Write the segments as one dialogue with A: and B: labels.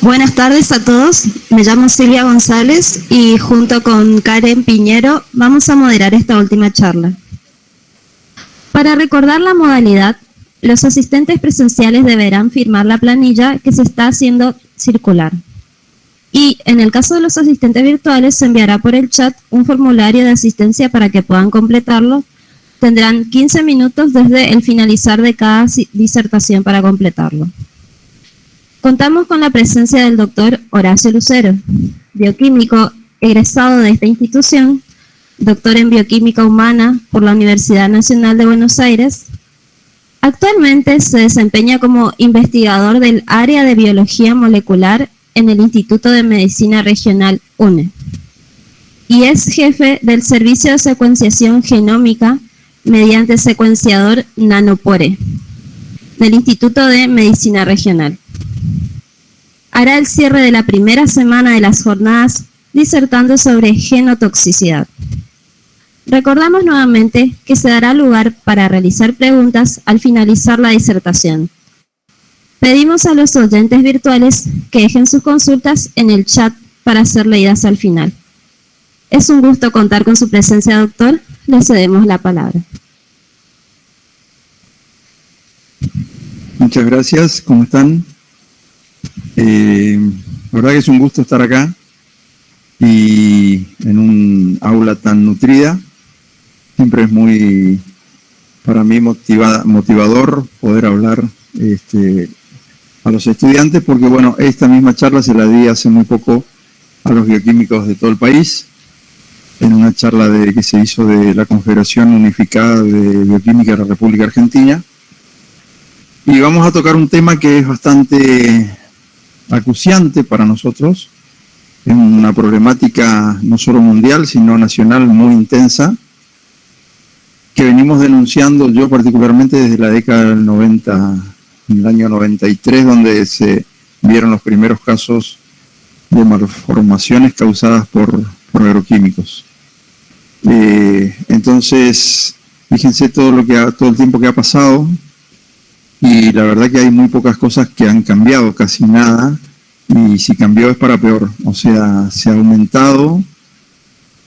A: Buenas tardes a todos, me llamo Silvia González y junto con Karen Piñero vamos a moderar esta última charla. Para recordar la modalidad, los asistentes presenciales deberán firmar la planilla que se está haciendo circular. Y en el caso de los asistentes virtuales se enviará por el chat un formulario de asistencia para que puedan completarlo. Tendrán 15 minutos desde el finalizar de cada disertación para completarlo. Contamos con la presencia del doctor Horacio Lucero, bioquímico egresado de esta institución, doctor en bioquímica humana por la Universidad Nacional de Buenos Aires. Actualmente se desempeña como investigador del área de biología molecular en el Instituto de Medicina Regional UNE y es jefe del servicio de secuenciación genómica mediante secuenciador Nanopore del Instituto de Medicina Regional. Hará el cierre de la primera semana de las jornadas disertando sobre genotoxicidad. Recordamos nuevamente que se dará lugar para realizar preguntas al finalizar la disertación. Pedimos a los oyentes virtuales que dejen sus consultas en el chat para ser leídas al final. Es un gusto contar con su presencia, doctor. Le cedemos la palabra.
B: Muchas gracias. ¿Cómo están? La verdad que es un gusto estar acá y en un aula tan nutrida. Siempre es muy, para mí, motivador poder hablar a los estudiantes, porque bueno, esta misma charla se la di hace muy poco a los bioquímicos de todo el país, en una charla que se hizo de la Confederación Unificada de Bioquímica de la República Argentina. Y vamos a tocar un tema que es bastante acuciante para nosotros, es una problemática no solo mundial, sino nacional muy intensa, que venimos denunciando yo particularmente desde la década del 90, en el año 93, donde se vieron los primeros casos de malformaciones causadas por agroquímicos. Entonces, fíjense todo el tiempo que ha pasado, y la verdad que hay muy pocas cosas que han cambiado, casi nada, y si cambió es para peor. O sea, se ha aumentado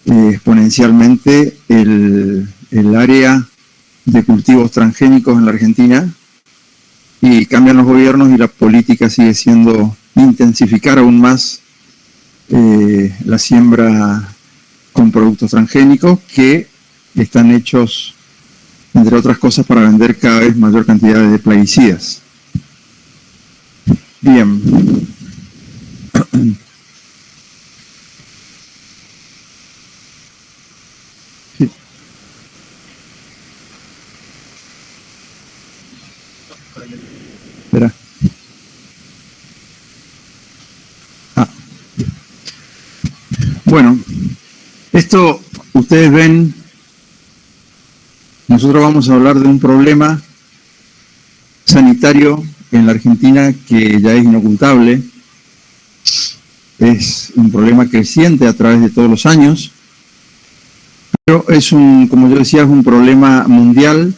B: exponencialmente el área de cultivos transgénicos en la Argentina, y cambian los gobiernos y la política sigue siendo intensificar aún más la siembra con productos transgénicos que están hechos, entre otras cosas, para vender cada vez mayor cantidad de plaguicidas. Bien. Sí. Espera. Bueno, esto ustedes ven. Nosotros vamos a hablar de un problema sanitario en la Argentina que ya es inocultable. Es un problema creciente a través de todos los años, pero como yo decía, es un problema mundial,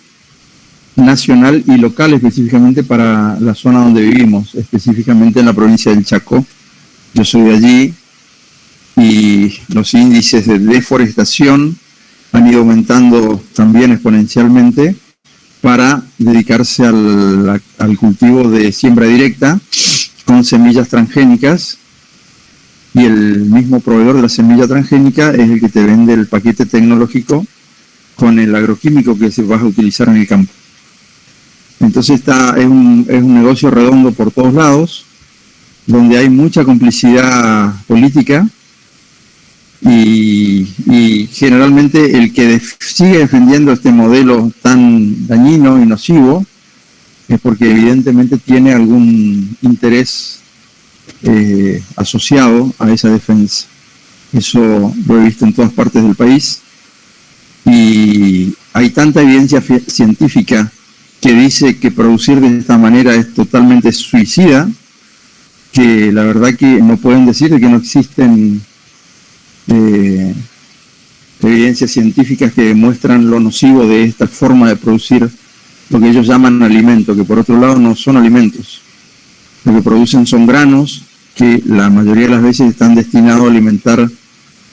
B: nacional y local, específicamente para la zona donde vivimos, específicamente en la provincia del Chaco. Yo soy de allí y los índices de deforestación han ido aumentando también exponencialmente para dedicarse al cultivo de siembra directa con semillas transgénicas, y el mismo proveedor de la semilla transgénica es el que te vende el paquete tecnológico con el agroquímico que se va a utilizar en el campo. Entonces es un negocio redondo por todos lados, donde hay mucha complicidad política, y generalmente el que sigue defendiendo este modelo tan dañino y nocivo es porque evidentemente tiene algún interés asociado a esa defensa. Eso lo he visto en todas partes del país, y hay tanta evidencia científica que dice que producir de esta manera es totalmente suicida, que la verdad que no pueden decir que no existen evidencias científicas que demuestran lo nocivo de esta forma de producir lo que ellos llaman alimento, que por otro lado no son alimentos. Lo que producen son granos que la mayoría de las veces están destinados a alimentar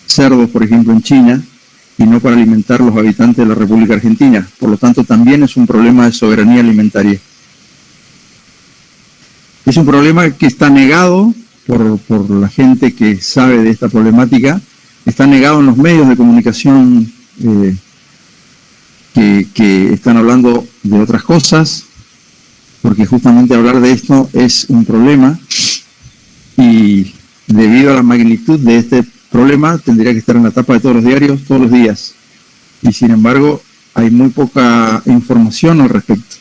B: cerdos, por ejemplo, en China, y no para alimentar a los habitantes de la República Argentina. Por lo tanto, también es un problema de soberanía alimentaria. Es un problema que está negado por la gente que sabe de esta problemática, está negado en los medios de comunicación que están hablando de otras cosas, porque justamente hablar de esto es un problema, y debido a la magnitud de este problema tendría que estar en la tapa de todos los diarios todos los días, y sin embargo hay muy poca información al respecto.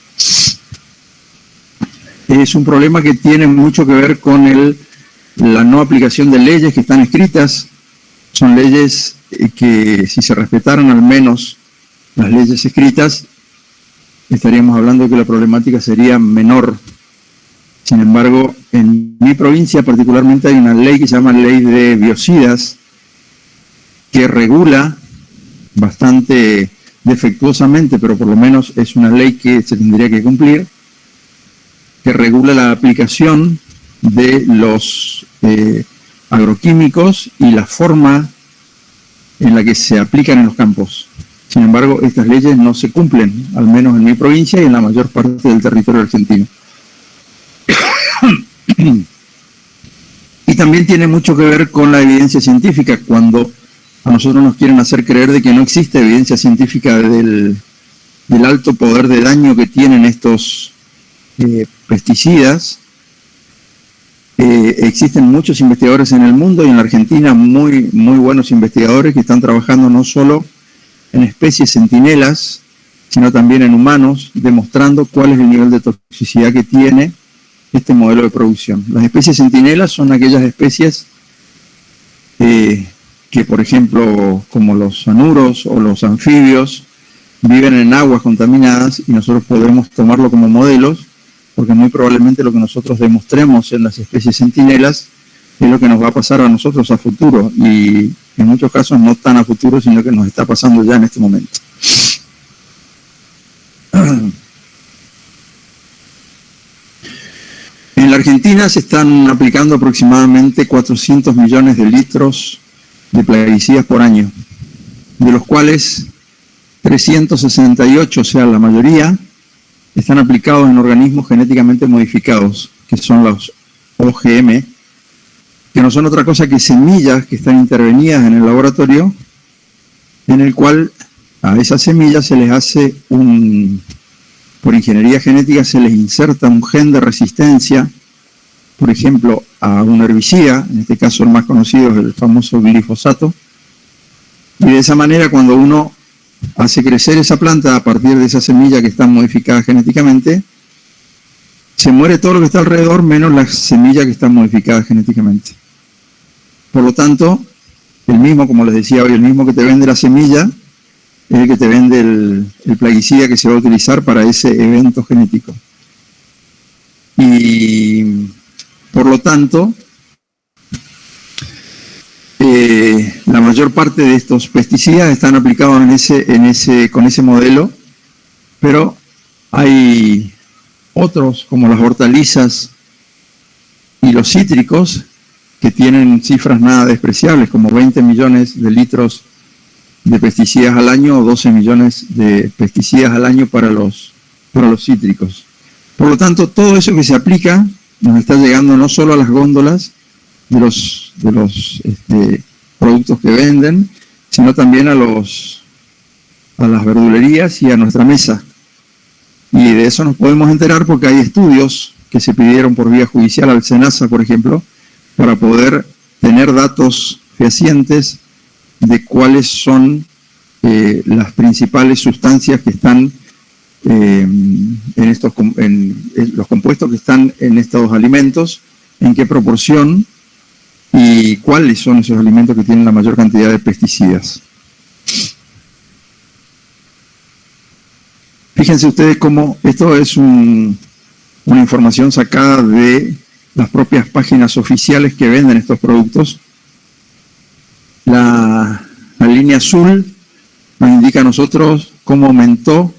B: Es un problema que tiene mucho que ver con la no aplicación de leyes que están escritas. Son leyes que, si se respetaran al menos las leyes escritas, estaríamos hablando de que la problemática sería menor. Sin embargo, en mi provincia particularmente hay una ley que se llama Ley de Biocidas, que regula bastante defectuosamente, pero por lo menos es una ley que se tendría que cumplir, que regula la aplicación de los agroquímicos y la forma en la que se aplican en los campos. Sin embargo, estas leyes no se cumplen, al menos en mi provincia y en la mayor parte del territorio argentino. Y también tiene mucho que ver con la evidencia científica, cuando a nosotros nos quieren hacer creer de que no existe evidencia científica del alto poder de daño que tienen estos pesticidas. Existen muchos investigadores en el mundo y en la Argentina muy buenos investigadores que están trabajando no solo en especies centinelas, sino también en humanos, demostrando cuál es el nivel de toxicidad que tiene este modelo de producción. Las especies centinelas son aquellas especies que, por ejemplo, como los cianuros o los anfibios, viven en aguas contaminadas, y nosotros podemos tomarlo como modelos, porque muy probablemente lo que nosotros demostremos en las especies centinelas es lo que nos va a pasar a nosotros a futuro, y en muchos casos no tan a futuro, sino que nos está pasando ya en este momento. En la Argentina se están aplicando aproximadamente 400 millones de litros de plaguicidas por año, de los cuales 368, o sea, la mayoría, están aplicados en organismos genéticamente modificados, que son los OGM, que no son otra cosa que semillas que están intervenidas en el laboratorio, en el cual a esas semillas se les hace por ingeniería genética se les inserta un gen de resistencia, por ejemplo, a un herbicida, en este caso el más conocido es el famoso glifosato, y de esa manera cuando uno hace crecer esa planta a partir de esa semilla que está modificada genéticamente, se muere todo lo que está alrededor menos la semilla que está modificada genéticamente. Por lo tanto, el mismo, como les decía hoy, el mismo que te vende la semilla es el que te vende el plaguicida que se va a utilizar para ese evento genético. Y por lo tanto, la mayor parte de estos pesticidas están aplicados con ese modelo, pero hay otros, como las hortalizas y los cítricos, que tienen cifras nada despreciables, como 20 millones de litros de pesticidas al año o 12 millones de pesticidas al año para los cítricos. Por lo tanto, todo eso que se aplica nos está llegando no solo a las góndolas de los productos que venden, sino también a las verdulerías y a nuestra mesa. Y de eso nos podemos enterar porque hay estudios que se pidieron por vía judicial al SENASA, por ejemplo, para poder tener datos fehacientes de cuáles son las principales sustancias que están los compuestos que están en estos alimentos, en qué proporción y cuáles son esos alimentos que tienen la mayor cantidad de pesticidas. Fíjense ustedes cómo esto es una información sacada de las propias páginas oficiales que venden estos productos. La línea azul nos indica a nosotros cómo aumentó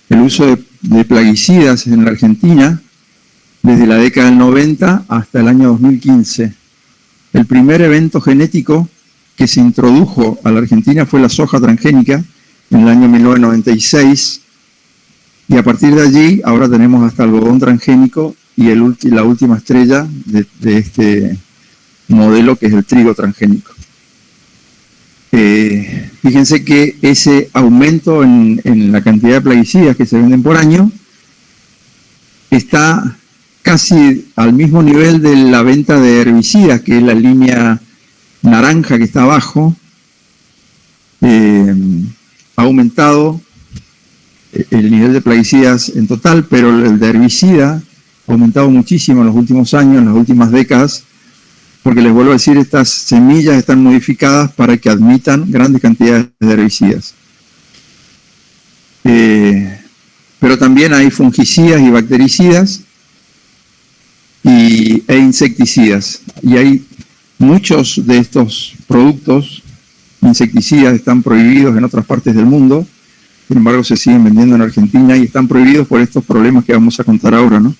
B: el uso de plaguicidas en la Argentina desde la década del 90 hasta el año 2015. El primer evento genético que se introdujo a la Argentina fue la soja transgénica en el año 1996, y a partir de allí ahora tenemos hasta algodón transgénico y la última estrella de este modelo, que es el trigo transgénico. Fíjense que ese aumento en la cantidad de plaguicidas que se venden por año está casi al mismo nivel de la venta de herbicidas, que es la línea naranja que está abajo. Ha aumentado el nivel de plaguicidas en total, pero el de herbicida ha aumentado muchísimo en los últimos años, en las últimas décadas, porque les vuelvo a decir, estas semillas están modificadas para que admitan grandes cantidades de herbicidas. Pero también hay fungicidas y bactericidas e insecticidas. Y hay muchos de estos productos, insecticidas, están prohibidos en otras partes del mundo, sin embargo se siguen vendiendo en Argentina y están prohibidos por estos problemas que vamos a contar ahora, ¿no?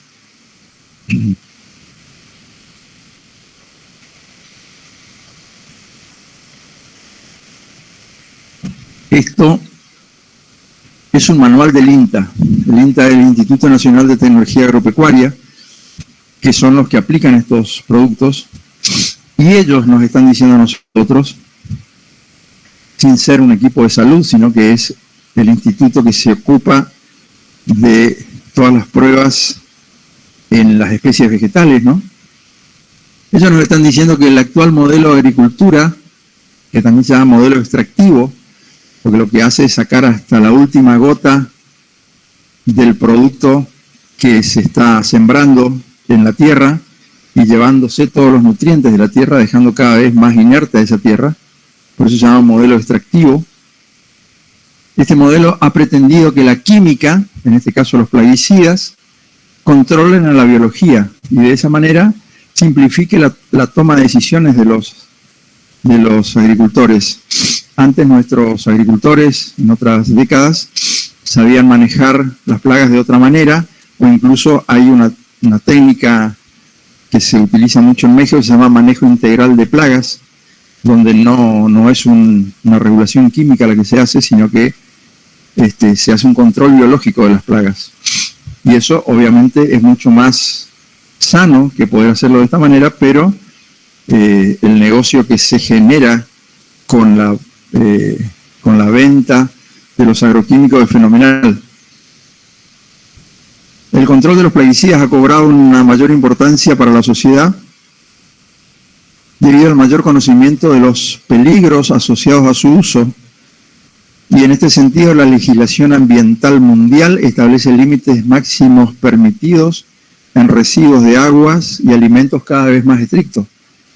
B: Esto es un manual del INTA. El INTA es el Instituto Nacional de Tecnología Agropecuaria, que son los que aplican estos productos, y ellos nos están diciendo a nosotros, sin ser un equipo de salud, sino que es el instituto que se ocupa de todas las pruebas en las especies vegetales, ¿no? Ellos nos están diciendo que el actual modelo de agricultura, que también se llama modelo extractivo, porque lo que hace es sacar hasta la última gota del producto que se está sembrando en la tierra y llevándose todos los nutrientes de la tierra, dejando cada vez más inerte a esa tierra. Por eso se llama modelo extractivo. Este modelo ha pretendido que la química, en este caso los plaguicidas, controlen a la biología y de esa manera simplifique la toma de decisiones de los agricultores. Antes nuestros agricultores, en otras décadas, sabían manejar las plagas de otra manera, o incluso hay una técnica que se utiliza mucho en México, que se llama manejo integral de plagas, donde no es una regulación química la que se hace, sino que se hace un control biológico de las plagas. Y eso obviamente es mucho más sano que poder hacerlo de esta manera, pero el negocio que se genera con la venta de los agroquímicos es fenomenal. El control de los plaguicidas ha cobrado una mayor importancia para la sociedad debido al mayor conocimiento de los peligros asociados a su uso, y en este sentido la legislación ambiental mundial establece límites máximos permitidos en residuos de aguas y alimentos cada vez más estrictos.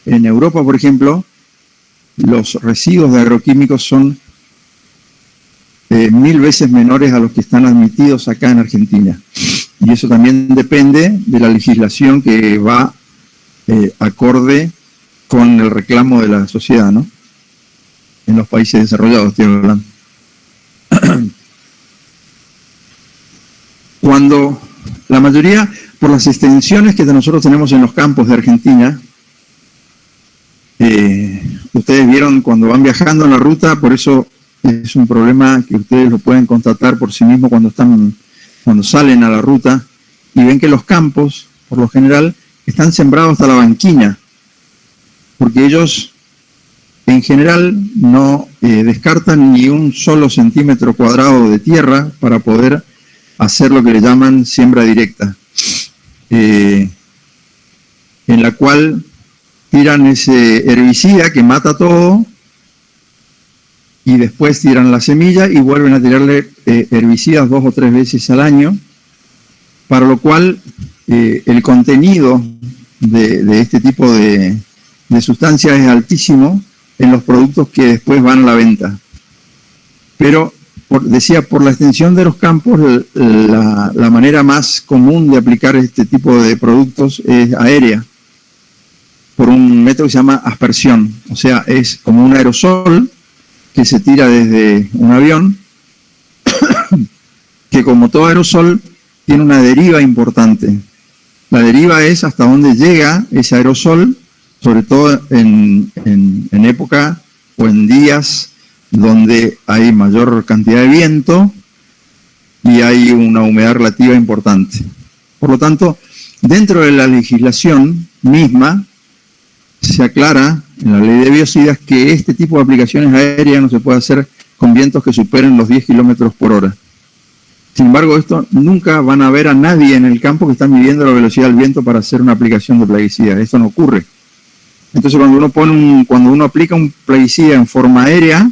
B: En Europa, por ejemplo, los residuos de agroquímicos son 1000 veces menores a los que están admitidos acá en Argentina. Y eso también depende de la legislación que va acorde con el reclamo de la sociedad, ¿no? En los países desarrollados, estoy hablando. Cuando la mayoría, por las extensiones que nosotros tenemos en los campos de Argentina, ustedes vieron cuando van viajando en la ruta, por eso es un problema que ustedes lo pueden constatar por sí mismos cuando salen a la ruta y ven que los campos, por lo general, están sembrados hasta la banquina, porque ellos en general no descartan ni un solo centímetro cuadrado de tierra para poder hacer lo que le llaman siembra directa, en la cual tiran ese herbicida que mata todo y después tiran la semilla y vuelven a tirarle herbicidas 2 o 3 veces al año, para lo cual el contenido de este tipo de sustancias es altísimo en los productos que después van a la venta. Pero, por la extensión de los campos, la manera más común de aplicar este tipo de productos es aérea, por un método que se llama aspersión. O sea, es como un aerosol que se tira desde un avión, que como todo aerosol tiene una deriva importante. La deriva es hasta dónde llega ese aerosol, sobre todo en época o en días donde hay mayor cantidad de viento y hay una humedad relativa importante. Por lo tanto, dentro de la legislación misma, se aclara en la ley de biocidas que este tipo de aplicaciones aéreas no se puede hacer con vientos que superen los 10 kilómetros por hora. Sin embargo, esto nunca van a ver a nadie en el campo que está midiendo la velocidad del viento para hacer una aplicación de plaguicida. Esto no ocurre. Entonces, cuando uno aplica un plaguicida en forma aérea,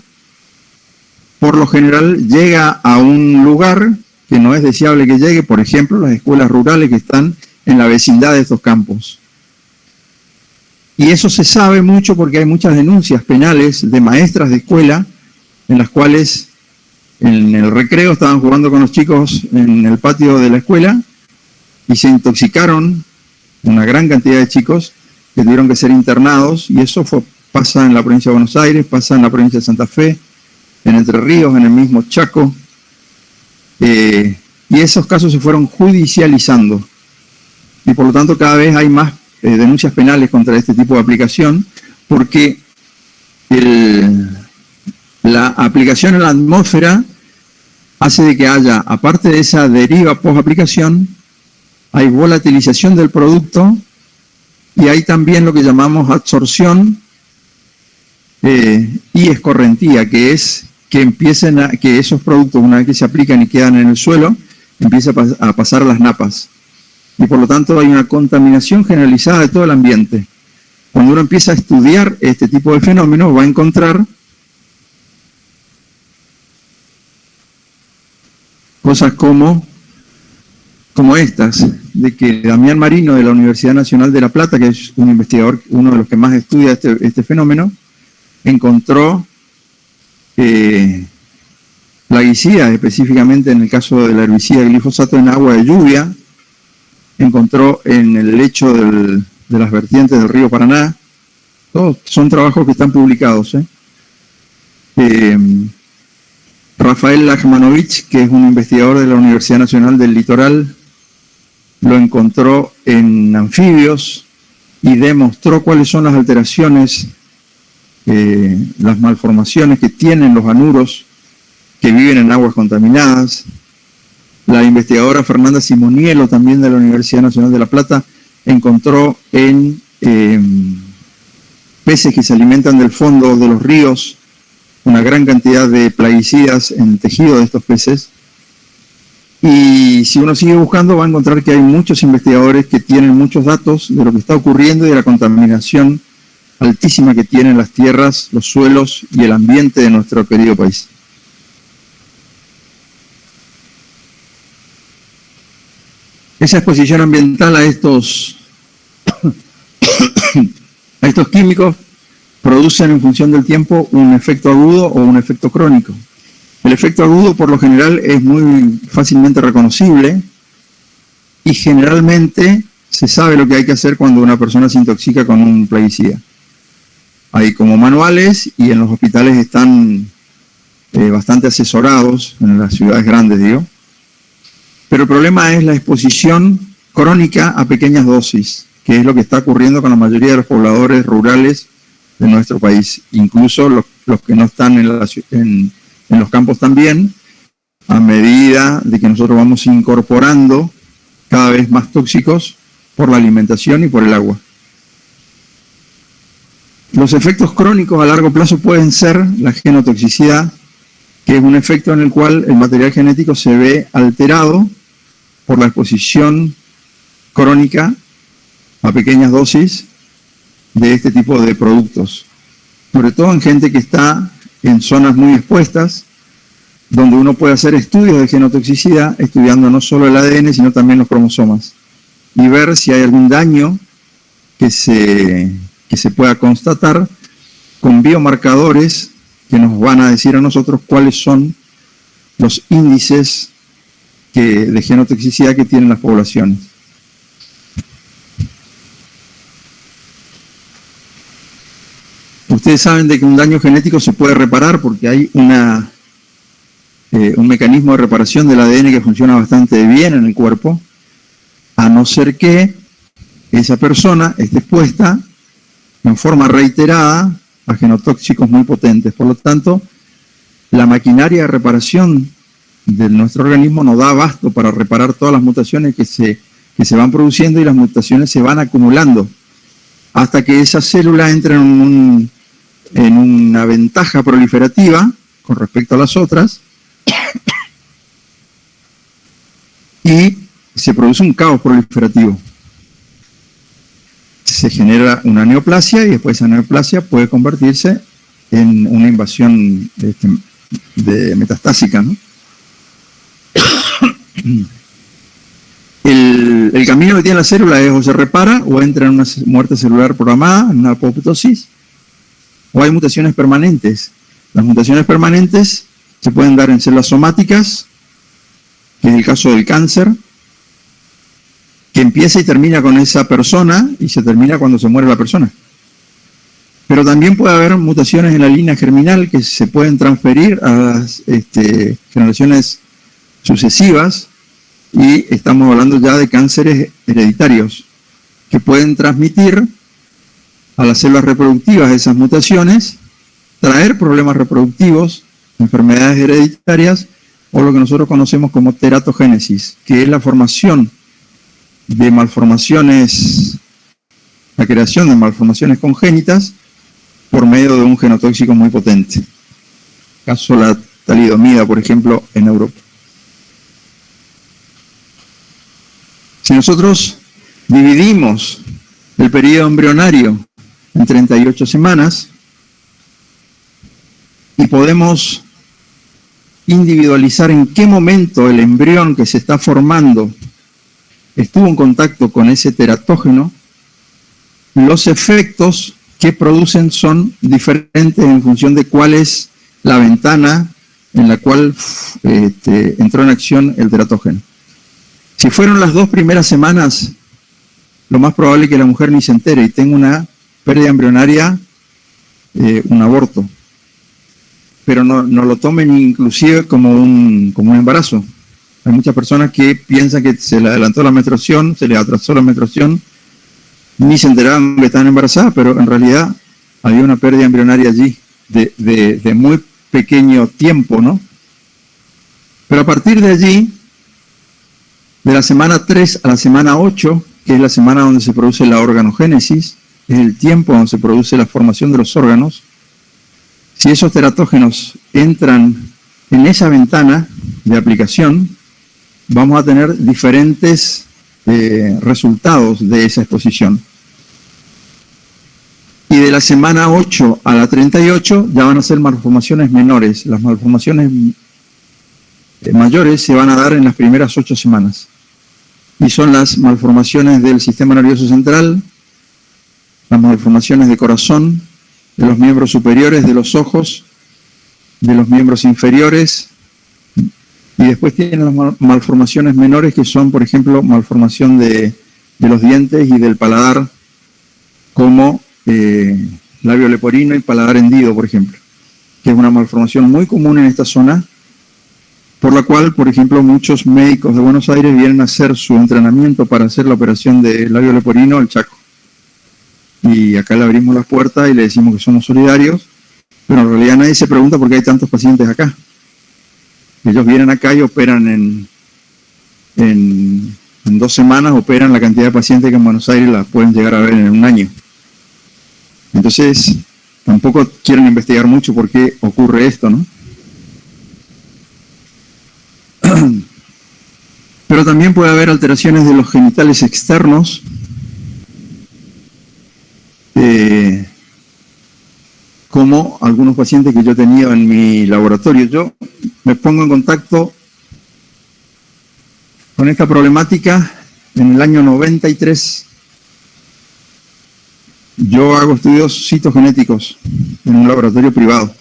B: por lo general llega a un lugar que no es deseable que llegue, por ejemplo, las escuelas rurales que están en la vecindad de estos campos. Y eso se sabe mucho porque hay muchas denuncias penales de maestras de escuela en las cuales en el recreo estaban jugando con los chicos en el patio de la escuela y se intoxicaron una gran cantidad de chicos que tuvieron que ser internados, y eso pasa en la provincia de Buenos Aires, pasa en la provincia de Santa Fe, en Entre Ríos, en el mismo Chaco, y esos casos se fueron judicializando y por lo tanto cada vez hay más denuncias penales contra este tipo de aplicación, porque la aplicación en la atmósfera hace de que haya, aparte de esa deriva post-aplicación, hay volatilización del producto y hay también lo que llamamos absorción y escorrentía, que es que esos productos, una vez que se aplican y quedan en el suelo, empieza a pasar a las napas. Y por lo tanto hay una contaminación generalizada de todo el ambiente. Cuando uno empieza a estudiar este tipo de fenómenos, va a encontrar cosas como estas, de que Damián Marino de la Universidad Nacional de La Plata, que es un investigador, uno de los que más estudia este fenómeno, encontró plaguicidas, específicamente en el caso del herbicida glifosato en agua de lluvia, encontró en el lecho de las vertientes del río Paraná. Todos son trabajos que están publicados. Rafael Lajmanovich, que es un investigador de la Universidad Nacional del Litoral, lo encontró en anfibios y demostró cuáles son las alteraciones, las malformaciones que tienen los anuros que viven en aguas contaminadas. La investigadora Fernanda Simoniello, también de la Universidad Nacional de La Plata, encontró en peces que se alimentan del fondo de los ríos una gran cantidad de plaguicidas en el tejido de estos peces. Y si uno sigue buscando, va a encontrar que hay muchos investigadores que tienen muchos datos de lo que está ocurriendo y de la contaminación altísima que tienen las tierras, los suelos y el ambiente de nuestro querido país. Esa exposición ambiental a estos químicos producen en función del tiempo un efecto agudo o un efecto crónico. El efecto agudo por lo general es muy fácilmente reconocible y generalmente se sabe lo que hay que hacer cuando una persona se intoxica con un plaguicida. Hay como manuales y en los hospitales están bastante asesorados, en las ciudades grandes digo. Pero el problema es la exposición crónica a pequeñas dosis, que es lo que está ocurriendo con la mayoría de los pobladores rurales de nuestro país, incluso los que no están en los campos también, a medida de que nosotros vamos incorporando cada vez más tóxicos por la alimentación y por el agua. Los efectos crónicos a largo plazo pueden ser la genotoxicidad, que es un efecto en el cual el material genético se ve alterado por la exposición crónica a pequeñas dosis de este tipo de productos, sobre todo en gente que está en zonas muy expuestas, donde uno puede hacer estudios de genotoxicidad, estudiando no solo el ADN, sino también los cromosomas, y ver si hay algún daño que se pueda constatar con biomarcadores que nos van a decir a nosotros cuáles son los índices de genotoxicidad que tienen las poblaciones. Ustedes saben de que un daño genético se puede reparar porque hay un mecanismo de reparación del ADN que funciona bastante bien en el cuerpo, a no ser que esa persona esté expuesta en forma reiterada a genotóxicos muy potentes. Por lo tanto, la maquinaria de reparación de nuestro organismo no da abasto para reparar todas las mutaciones que se van produciendo, y las mutaciones se van acumulando hasta que esa célula entra en una ventaja proliferativa con respecto a las otras y se produce un caos proliferativo. Se genera una neoplasia y después esa neoplasia puede convertirse en una invasión de metastásica, ¿no? El camino que tiene la célula es o se repara o entra en una muerte celular programada, en una apoptosis, o hay mutaciones permanentes. Las mutaciones permanentes se pueden dar en células somáticas, que es el caso del cáncer, que empieza y termina con esa persona y se termina cuando se muere la persona. Pero también puede haber mutaciones en la línea germinal que se pueden transferir a las generaciones sucesivas, y estamos hablando ya de cánceres hereditarios que pueden transmitir a las células reproductivas esas mutaciones, traer problemas reproductivos, enfermedades hereditarias, o lo que nosotros conocemos como teratogénesis, que es la formación de malformaciones, la creación de malformaciones congénitas por medio de un genotóxico muy potente. Caso la talidomida, por ejemplo, en Europa. Si nosotros dividimos el periodo embrionario en 38 semanas y podemos individualizar en qué momento el embrión que se está formando estuvo en contacto con ese teratógeno, los efectos que producen son diferentes en función de cuál es la ventana en la cual entró en acción el teratógeno. Si fueron las 2 primeras semanas, lo más probable es que la mujer ni se entere y tenga una pérdida embrionaria, un aborto. Pero no lo tomen inclusive como un embarazo. Hay muchas personas que piensan que se le adelantó la menstruación, se le atrasó la menstruación, ni se enteraban que estaban embarazadas, pero en realidad había una pérdida embrionaria allí, de muy pequeño tiempo, ¿no? Pero a partir de allí, de la semana 3 a la semana 8, que es la semana donde se produce la organogénesis, es el tiempo donde se produce la formación de los órganos, si esos teratógenos entran en esa ventana de aplicación, vamos a tener diferentes resultados de esa exposición. Y de la semana 8 a la 38 ya van a ser malformaciones menores. Las malformaciones mayores se van a dar en las primeras 8 semanas. Y son las malformaciones del sistema nervioso central, las malformaciones de corazón, de los miembros superiores, de los ojos, de los miembros inferiores, y después tienen las malformaciones menores, que son, por ejemplo, malformación de los dientes y del paladar, como labio leporino y paladar hendido, por ejemplo, que es una malformación muy común en esta zona, por la cual, por ejemplo, muchos médicos de Buenos Aires vienen a hacer su entrenamiento para hacer la operación de labio leporino al Chaco. Y acá le abrimos las puertas y le decimos que somos solidarios, pero en realidad nadie se pregunta por qué hay tantos pacientes acá. Ellos vienen acá y operan en 2 semanas, operan la cantidad de pacientes que en Buenos Aires las pueden llegar a ver en un año. Entonces, tampoco quieren investigar mucho por qué ocurre esto, ¿no? Pero también puede haber alteraciones de los genitales externos, como algunos pacientes que yo he tenido en mi laboratorio. Yo me pongo en contacto con esta problemática en el año 93. Yo hago estudios citogenéticos en un laboratorio privado.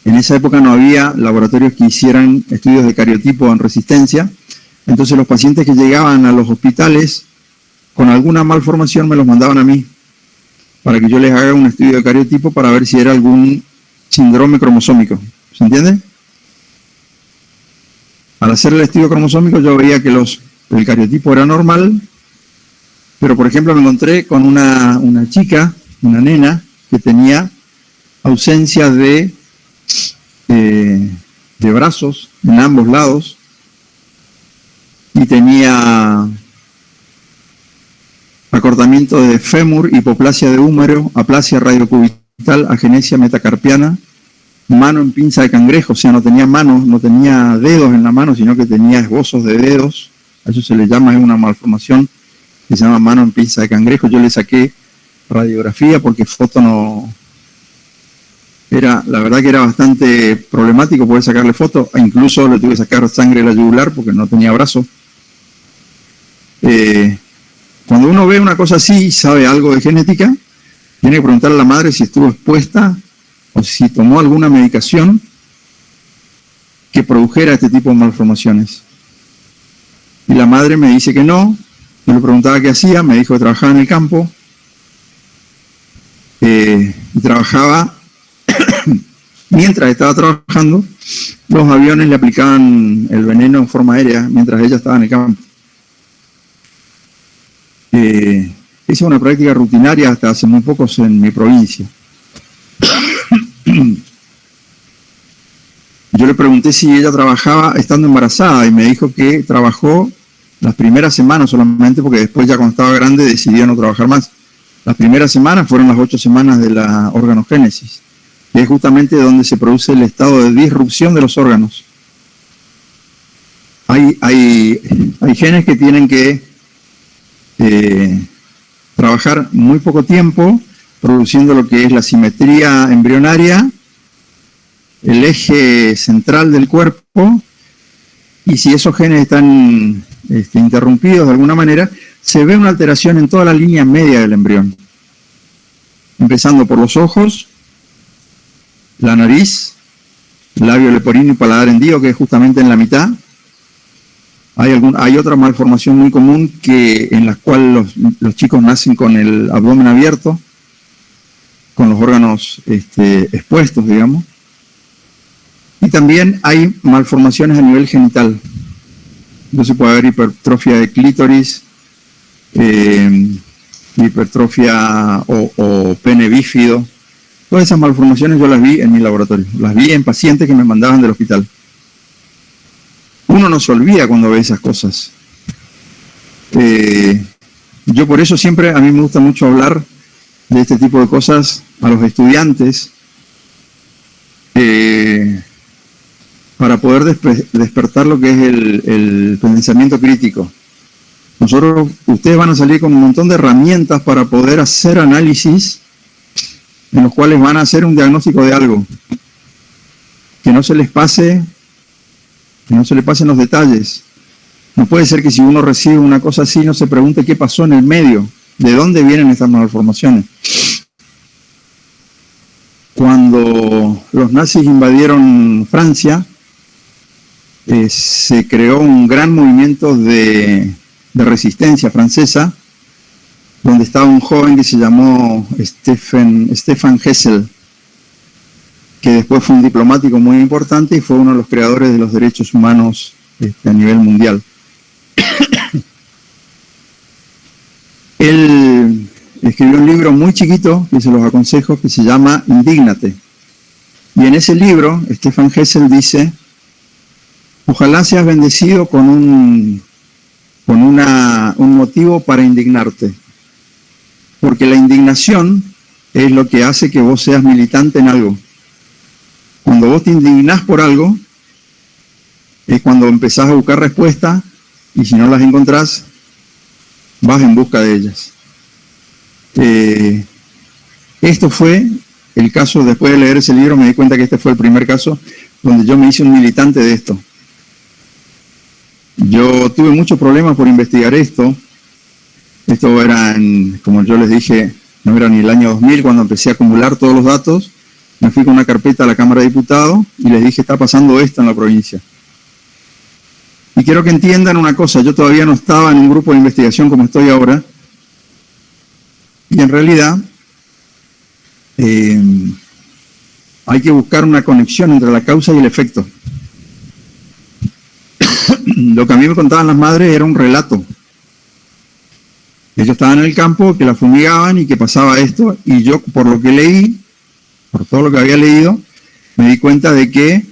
B: En esa época no había laboratorios que hicieran estudios de cariotipo en resistencia, entonces los pacientes que llegaban a los hospitales con alguna malformación me los mandaban a mí, para que yo les haga un estudio de cariotipo para ver si era algún síndrome cromosómico. ¿Se entiende? Al hacer el estudio cromosómico yo veía que los el cariotipo era normal, pero por ejemplo me encontré con una chica, una nena, que tenía ausencia de brazos en ambos lados y tenía acortamiento de fémur, hipoplasia de húmero, aplasia radiocubital, agenesia metacarpiana, mano en pinza de cangrejo, o sea, no tenía manos, no tenía dedos en la mano, sino que tenía esbozos de dedos. A eso se le llama, es una malformación que se llama mano en pinza de cangrejo. Yo le saqué radiografía porque foto no... la verdad que era bastante problemático poder sacarle foto, e incluso le tuve que sacar sangre de la yugular porque no tenía brazo. Cuando uno ve una cosa así y sabe algo de genética, tiene que preguntarle a la madre si estuvo expuesta o si tomó alguna medicación que produjera este tipo de malformaciones. Y la madre me dice que no. Yo le preguntaba qué hacía, me dijo que trabajaba en el campo, y trabajaba, mientras estaba trabajando, los aviones le aplicaban el veneno en forma aérea mientras ella estaba en el campo. Hice una práctica rutinaria hasta hace muy pocos en mi provincia. Yo le pregunté si ella trabajaba estando embarazada y me dijo que trabajó las primeras semanas solamente, porque después ya cuando estaba grande decidió no trabajar más. Las primeras semanas fueron las 8 semanas de la organogénesis, que es justamente donde se produce el estado de disrupción de los órganos. Hay genes que tienen que trabajar muy poco tiempo, produciendo lo que es la simetría embrionaria, el eje central del cuerpo, y si esos genes están interrumpidos de alguna manera, se ve una alteración en toda la línea media del embrión, empezando por los ojos, la nariz, labio leporino y paladar hendido, que es justamente en la mitad. Hay otra malformación muy común en la cual los chicos nacen con el abdomen abierto, con los órganos expuestos, digamos. Y también hay malformaciones a nivel genital. Entonces puede haber hipertrofia de clítoris, hipertrofia o pene bífido. Todas esas malformaciones yo las vi en mi laboratorio. Las vi en pacientes que me mandaban del hospital. Uno no se olvida cuando ve esas cosas. Yo por eso siempre, a mí me gusta mucho hablar de este tipo de cosas a los estudiantes, para poder despertar lo que es el pensamiento crítico. Ustedes van a salir con un montón de herramientas para poder hacer análisis en los cuales van a hacer un diagnóstico de algo. Que no se les pasen los detalles. No puede ser que si uno recibe una cosa así no se pregunte qué pasó en el medio, de dónde vienen estas malformaciones. Cuando los nazis invadieron Francia, se creó un gran movimiento de resistencia francesa, donde estaba un joven que se llamó Stefan Hessel, que después fue un diplomático muy importante y fue uno de los creadores de los derechos humanos a nivel mundial. Él escribió un libro muy chiquito, que se los aconsejo, que se llama Indígnate. Y en ese libro, Stefan Hessel dice: ojalá seas bendecido con un motivo para indignarte. Porque la indignación es lo que hace que vos seas militante en algo. Cuando vos te indignás por algo, es cuando empezás a buscar respuestas, y si no las encontrás, vas en busca de ellas. Esto fue el caso, después de leer ese libro me di cuenta que este fue el primer caso donde yo me hice un militante de esto. Yo tuve muchos problemas por investigar esto. Esto era, como yo les dije, no era ni el año 2000 cuando empecé a acumular todos los datos. Me fui con una carpeta a la Cámara de Diputados y les dije: está pasando esto en la provincia. Y quiero que entiendan una cosa: yo todavía no estaba en un grupo de investigación como estoy ahora, y en realidad hay que buscar una conexión entre la causa y el efecto. lo que a mí me contaban las madres era un relato. Ellos estaban en el campo, que la fumigaban y que pasaba esto, y yo, por lo que leí, por todo lo que había leído, me di cuenta de que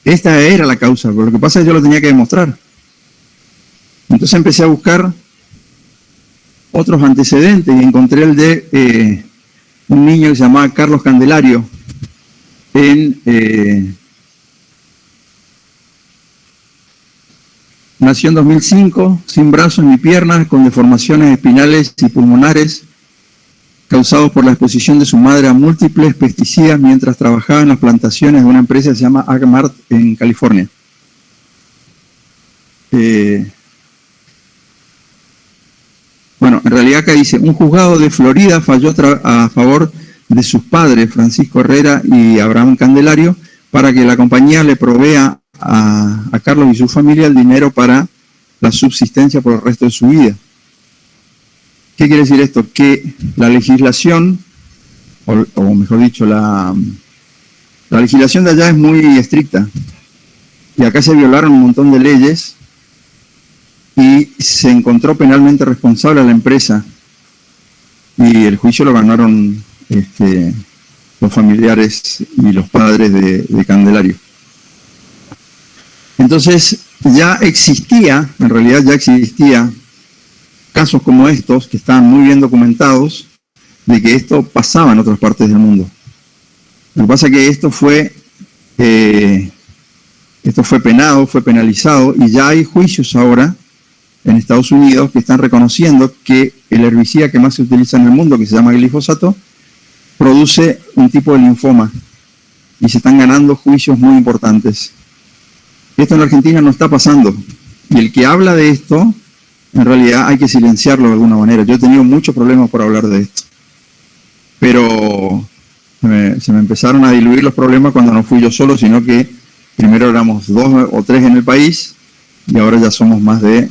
B: esta era la causa, pero lo que pasa es que yo lo tenía que demostrar. Entonces empecé a buscar otros antecedentes y encontré el de un niño que se llamaba Carlos Candelario nació en 2005, sin brazos ni piernas, con deformaciones espinales y pulmonares causados por la exposición de su madre a múltiples pesticidas mientras trabajaba en las plantaciones de una empresa que se llama AgMart en California. Bueno, en realidad acá dice, un juzgado de Florida falló a favor de sus padres, Francisco Herrera y Abraham Candelario, para que la compañía le provea a Carlos y su familia el dinero para la subsistencia por el resto de su vida. ¿Qué quiere decir esto? Que la legislación, o mejor dicho, la legislación de allá es muy estricta. Y acá se violaron un montón de leyes y se encontró penalmente responsable a la empresa. Y el juicio lo ganaron los familiares y los padres de Candelario. Entonces ya existía, en realidad ya existía, casos como estos, que estaban muy bien documentados, de que esto pasaba en otras partes del mundo. Lo que pasa es que esto fue penado, fue penalizado, y ya hay juicios ahora en Estados Unidos que están reconociendo que el herbicida que más se utiliza en el mundo, que se llama glifosato, produce un tipo de linfoma, y se están ganando juicios muy importantes. Esto en Argentina no está pasando, y el que habla de esto, en realidad hay que silenciarlo de alguna manera. Yo he tenido muchos problemas por hablar de esto, pero se me empezaron a diluir los problemas cuando no fui yo solo, sino que primero éramos 2 o 3 en el país, y ahora ya somos más de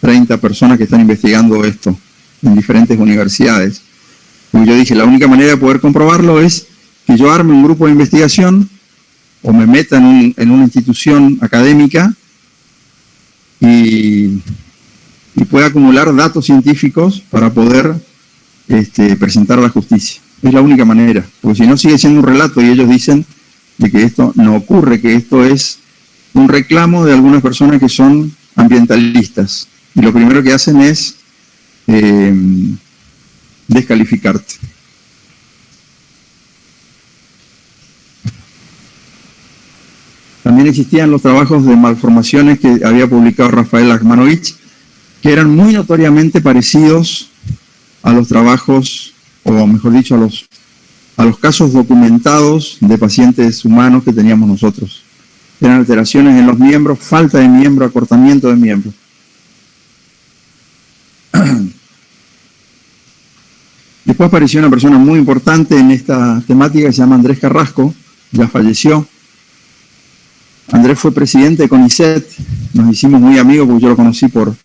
B: 30 personas que están investigando esto en diferentes universidades. Y yo dije, la única manera de poder comprobarlo es que yo arme un grupo de investigación o me meta en una institución académica y pueda acumular datos científicos para poder presentar a la justicia. Es la única manera, porque si no sigue siendo un relato y ellos dicen de que esto no ocurre, que esto es un reclamo de algunas personas que son ambientalistas. Y lo primero que hacen es descalificarte. También existían los trabajos de malformaciones que había publicado Rafael Achmanovich, que eran muy notoriamente parecidos a los trabajos, o mejor dicho, a los casos documentados de pacientes humanos que teníamos nosotros. Eran alteraciones en los miembros, falta de miembro, acortamiento de miembro. Después apareció una persona muy importante en esta temática que se llama Andrés Carrasco, ya falleció. Andrés fue presidente de CONICET, nos hicimos muy amigos porque yo lo conocí por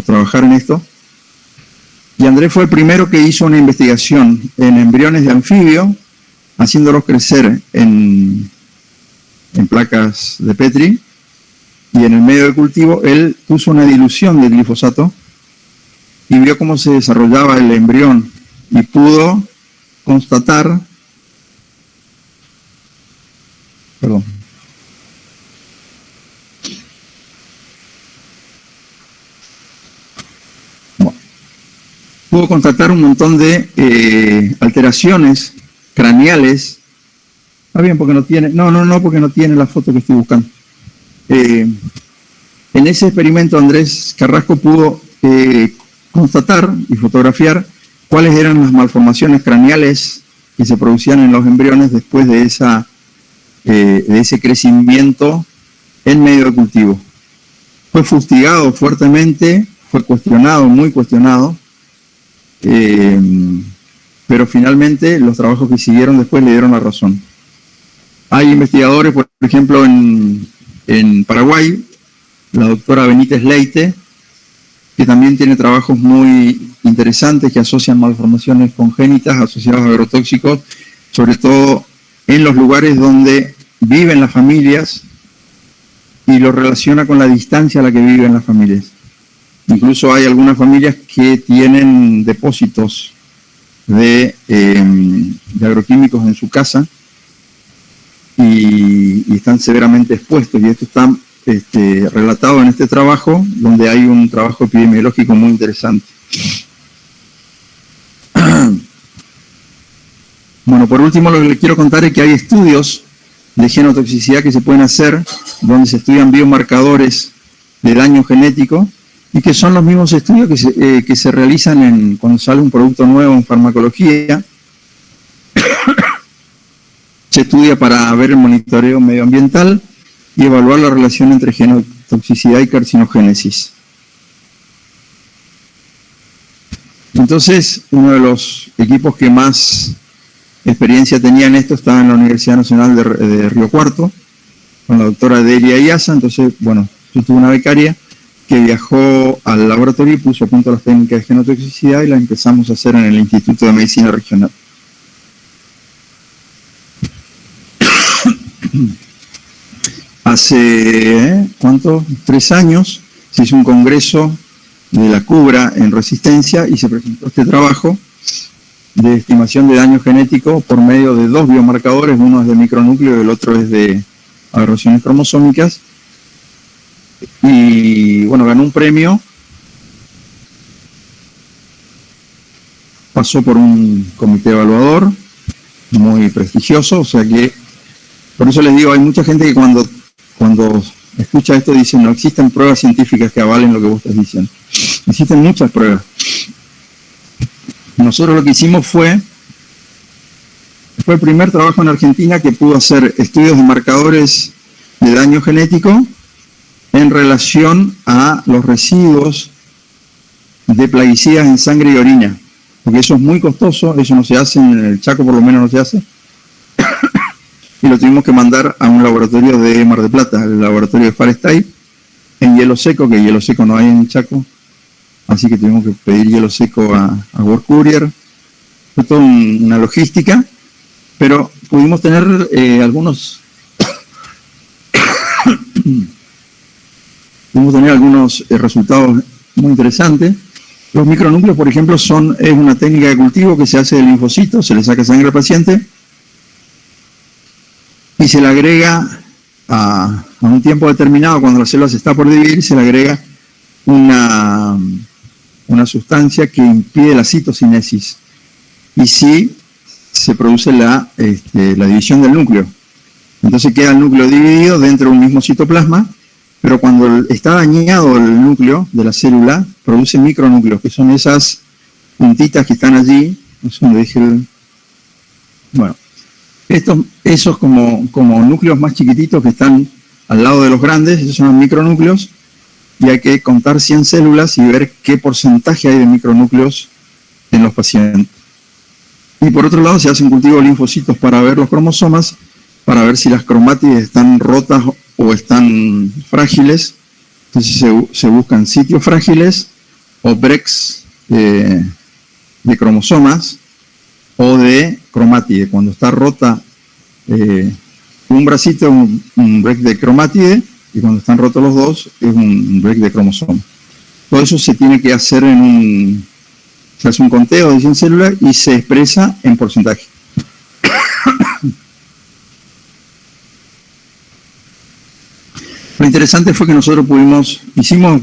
B: trabajar en esto. Y Andrés fue el primero que hizo una investigación en embriones de anfibio, haciéndolos crecer en placas de Petri, y en el medio de cultivo él puso una dilución de glifosato y vio cómo se desarrollaba el embrión y pudo constatar, pudo constatar un montón de alteraciones craneales. Está bien, porque no tiene, porque no tiene la foto que estoy buscando. En ese experimento Andrés Carrasco pudo constatar y fotografiar cuáles eran las malformaciones craneales que se producían en los embriones después de ese crecimiento en medio de cultivo. Fue fustigado fuertemente, fue cuestionado, muy cuestionado, pero finalmente los trabajos que siguieron después le dieron la razón. Hay investigadores, por ejemplo, en Paraguay, la doctora Benítez Leite, que también tiene trabajos muy interesantes que asocian malformaciones congénitas asociadas a agrotóxicos, sobre todo en los lugares donde viven las familias y lo relaciona con la distancia a la que viven las familias. Incluso hay algunas familias que tienen depósitos de agroquímicos en su casa y están severamente expuestos, y esto está relatado en este trabajo, donde hay un trabajo epidemiológico muy interesante. Bueno, por último, lo que les quiero contar es que hay estudios de genotoxicidad que se pueden hacer, donde se estudian biomarcadores de daño genético, y que son los mismos estudios que se realizan cuando sale un producto nuevo en farmacología. Se estudia para ver el monitoreo medioambiental y evaluar la relación entre genotoxicidad y carcinogénesis. Entonces, uno de los equipos que más experiencia tenía en esto estaba en la Universidad Nacional de Río Cuarto, con la doctora Delia Iasa. Entonces, bueno, yo tuve una becaria que viajó al laboratorio y puso a punto las técnicas de genotoxicidad, y las empezamos a hacer en el Instituto de Medicina Regional. Hace, 3 años, se hizo un congreso de la CUBRA en Resistencia y se presentó este trabajo de estimación de daño genético por medio de 2 biomarcadores, uno es de micronúcleo y el otro es de aberraciones cromosómicas. Y bueno, ganó un premio, pasó por un comité evaluador muy prestigioso, o sea que, por eso les digo, hay mucha gente que cuando escucha esto dice, no existen pruebas científicas que avalen lo que vos estás diciendo. Existen muchas pruebas. Nosotros lo que hicimos fue el primer trabajo en Argentina que pudo hacer estudios de marcadores de daño genético en relación a los residuos de plaguicidas en sangre y orina, porque eso es muy costoso, eso no se hace, en el Chaco por lo menos no se hace, y lo tuvimos que mandar a un laboratorio de Mar del Plata, el laboratorio de Farestay, en hielo seco, que hielo seco no hay en el Chaco, así que tuvimos que pedir hielo seco a World Courier. Fue toda una logística, pero pudimos tener algunos resultados muy interesantes. Los micronúcleos, por ejemplo, es una técnica de cultivo que se hace del linfocito, se le saca sangre al paciente y se le agrega a un tiempo determinado, cuando la célula se está por dividir, se le agrega una sustancia que impide la citocinesis, y sí se produce la división del núcleo. Entonces queda el núcleo dividido dentro de un mismo citoplasma, pero cuando está dañado el núcleo de la célula, produce micronúcleos, que son esas puntitas que están allí. Bueno, esos como núcleos más chiquititos que están al lado de los grandes, esos son los micronúcleos, y hay que contar 100 células y ver qué porcentaje hay de micronúcleos en los pacientes. Y por otro lado se hace un cultivo de linfocitos para ver los cromosomas, para ver si las cromátides están rotas o están frágiles. Entonces se buscan sitios frágiles o breaks de cromosomas o de cromátide. Cuando está rota un bracito, un break de cromátide, y cuando están rotos los dos es un break de cromosoma. Todo eso se tiene que hacer se hace un conteo de 100 células y se expresa en porcentaje. Lo interesante fue que nosotros hicimos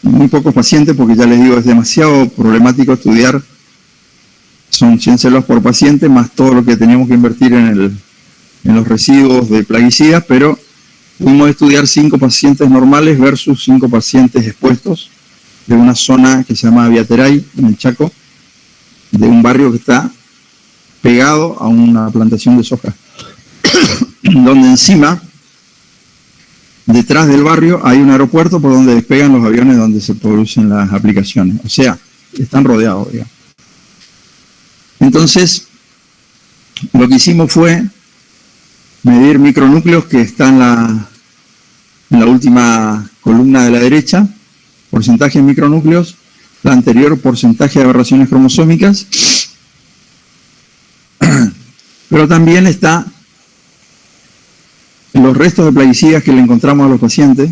B: muy pocos pacientes, porque ya les digo, es demasiado problemático estudiar. Son 100 células por paciente, más todo lo que teníamos que invertir en los residuos de plaguicidas, pero pudimos estudiar 5 pacientes normales versus 5 pacientes expuestos de una zona que se llama Viateray, en el Chaco, de un barrio que está pegado a una plantación de soja, donde encima, detrás del barrio, hay un aeropuerto por donde despegan los aviones donde se producen las aplicaciones. O sea, están rodeados, digamos. Entonces, lo que hicimos fue medir micronúcleos, que está en la última columna de la derecha, porcentaje de micronúcleos, la anterior porcentaje de aberraciones cromosómicas, pero también está los restos de plaguicidas que le encontramos a los pacientes,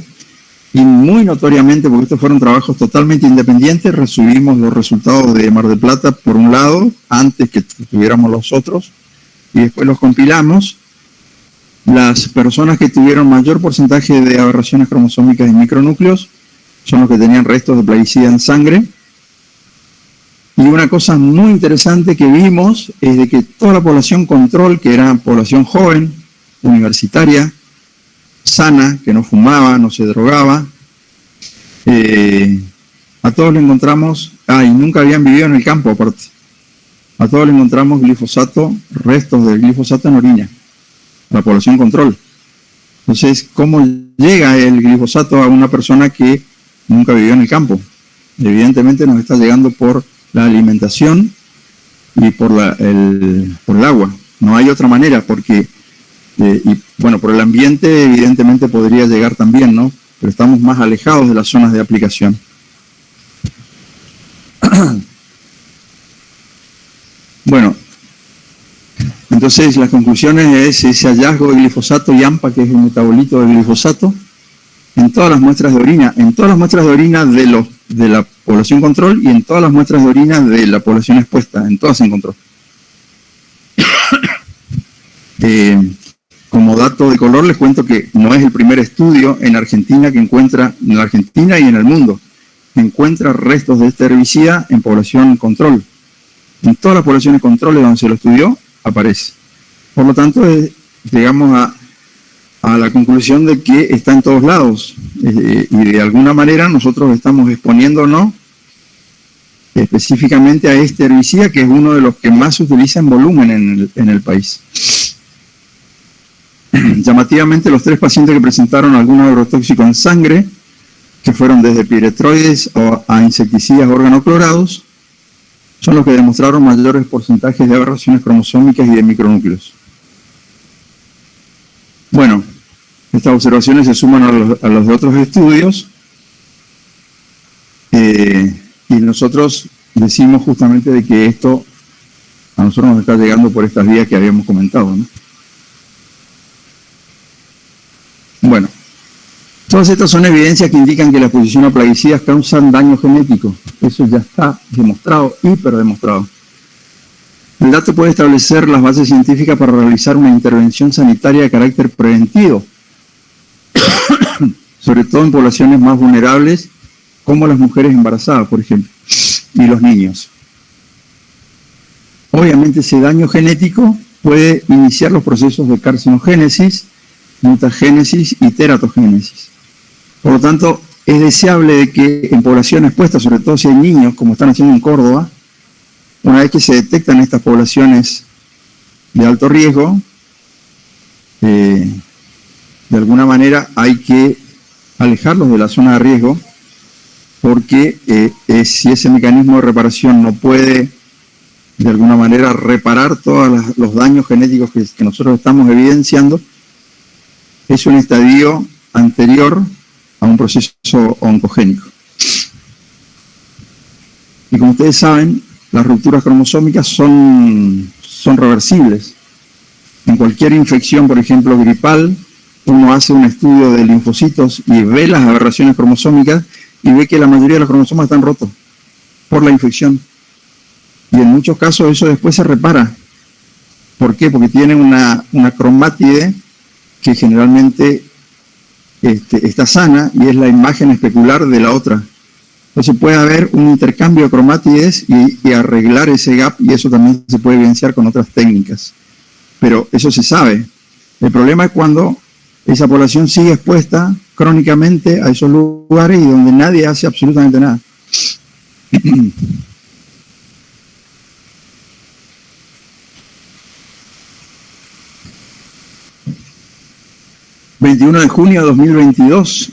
B: y muy notoriamente, porque estos fueron trabajos totalmente independientes, recibimos los resultados de Mar del Plata por un lado, antes que tuviéramos los otros, y después los compilamos. Las personas que tuvieron mayor porcentaje de aberraciones cromosómicas en micronúcleos son los que tenían restos de plaguicida en sangre. Y una cosa muy interesante que vimos es de que toda la población control, que era población joven, universitaria, sana, que no fumaba, no se drogaba, a todos le encontramos, y nunca habían vivido en el campo aparte, a todos le encontramos glifosato, restos del glifosato en orina, la población control. Entonces, ¿cómo llega el glifosato a una persona que nunca vivió en el campo? Evidentemente nos está llegando por la alimentación y por el agua. No hay otra manera, porque, por el ambiente evidentemente podría llegar también, ¿no? Pero estamos más alejados de las zonas de aplicación. Bueno, entonces las conclusiones es ese hallazgo de glifosato y AMPA, que es el metabolito del glifosato, en todas las muestras de orina, de la población control y en todas las muestras de orina de la población expuesta, en todas se encontró. Como dato de color les cuento que no es el primer estudio en Argentina que encuentra, en la Argentina y en el mundo, que encuentra restos de este herbicida en población control. En todas las poblaciones controles donde se lo estudió, aparece. Por lo tanto, llegamos a la conclusión de que está en todos lados, y de alguna manera nosotros estamos exponiéndonos específicamente a este herbicida, que es uno de los que más se utiliza en volumen en el país. Llamativamente, los 3 pacientes que presentaron algún agrotóxico en sangre, que fueron desde piretroides a insecticidas organoclorados, son los que demostraron mayores porcentajes de aberraciones cromosómicas y de micronúcleos. Bueno, estas observaciones se suman a los de otros estudios, y nosotros decimos justamente de que esto a nosotros nos está llegando por estas vías que habíamos comentado, ¿no? Bueno, todas estas son evidencias que indican que la exposición a plaguicidas causan daño genético. Eso ya está demostrado, hiperdemostrado. El dato puede establecer las bases científicas para realizar una intervención sanitaria de carácter preventivo, sobre todo en poblaciones más vulnerables, como las mujeres embarazadas, por ejemplo, y los niños. Obviamente ese daño genético puede iniciar los procesos de carcinogénesis, mutagénesis y teratogénesis. Por lo tanto, es deseable de que en poblaciones expuestas, sobre todo si hay niños, como están haciendo en Córdoba, una vez que se detectan estas poblaciones de alto riesgo, de alguna manera hay que alejarlos de la zona de riesgo, porque si ese mecanismo de reparación no puede de alguna manera reparar todos los daños genéticos que nosotros estamos evidenciando, es un estadio anterior a un proceso oncogénico. Y como ustedes saben, las rupturas cromosómicas son reversibles. En cualquier infección, por ejemplo, gripal, uno hace un estudio de linfocitos y ve las aberraciones cromosómicas y ve que la mayoría de los cromosomas están rotos por la infección. Y en muchos casos eso después se repara. ¿Por qué? Porque tienen una cromátide que generalmente está sana y es la imagen especular de la otra. Entonces puede haber un intercambio de cromátides y arreglar ese gap, y eso también se puede evidenciar con otras técnicas. Pero eso se sabe. El problema es cuando esa población sigue expuesta crónicamente a esos lugares y donde nadie hace absolutamente nada. 21 de junio de 2022,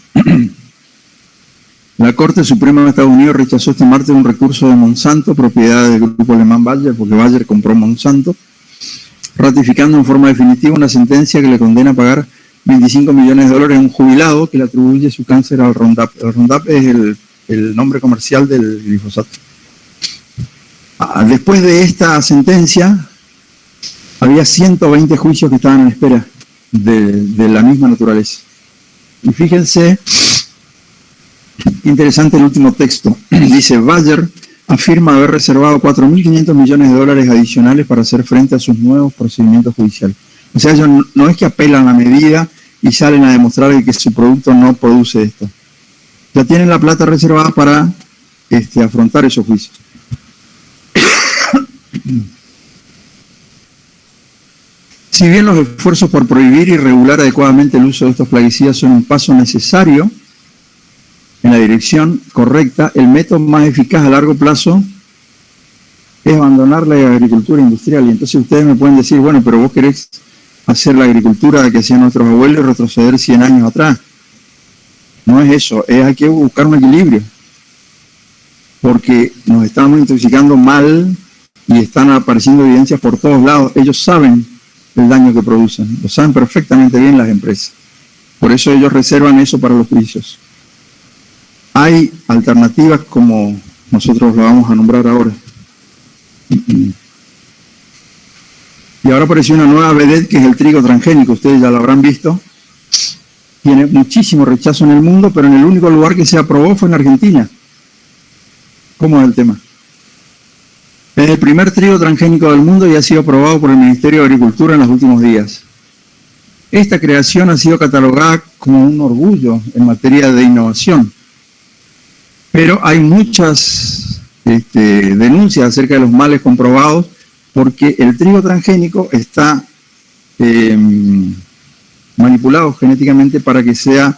B: la Corte Suprema de Estados Unidos rechazó este martes un recurso de Monsanto, propiedad del grupo alemán Bayer, porque Bayer compró Monsanto, ratificando en forma definitiva una sentencia que le condena a pagar $25 millones a un jubilado que le atribuye su cáncer al Roundup. El Roundup es el nombre comercial del glifosato. Después de esta sentencia, había 120 juicios que estaban en espera. de la misma naturaleza. Y fíjense, interesante el último texto. Dice, Bayer afirma haber reservado 4.500 millones de dólares adicionales para hacer frente a sus nuevos procedimientos judiciales. O sea, ellos no es que apelan la medida y salen a demostrar que su producto no produce esto. Ya tienen la plata reservada para afrontar esos juicios. Si bien los esfuerzos por prohibir y regular adecuadamente el uso de estos plaguicidas son un paso necesario en la dirección correcta, el método más eficaz a largo plazo es abandonar la agricultura industrial. Y entonces ustedes me pueden decir, bueno, pero vos querés hacer la agricultura que hacían nuestros abuelos y retroceder 100 años atrás. No es eso, hay que buscar un equilibrio. Porque nos estamos intoxicando mal y están apareciendo evidencias por todos lados. Ellos saben el daño que producen, lo saben perfectamente bien las empresas. Por eso ellos reservan eso para los juicios. Hay alternativas como nosotros lo vamos a nombrar ahora. Y ahora apareció una nueva vedette que es el trigo transgénico, ustedes ya lo habrán visto. Tiene muchísimo rechazo en el mundo, pero en el único lugar que se aprobó fue en Argentina. ¿Cómo es el tema? Es el primer trigo transgénico del mundo y ha sido aprobado por el Ministerio de Agricultura en los últimos días. Esta creación ha sido catalogada como un orgullo en materia de innovación. Pero hay muchas denuncias acerca de los males comprobados porque el trigo transgénico está manipulado genéticamente para que esa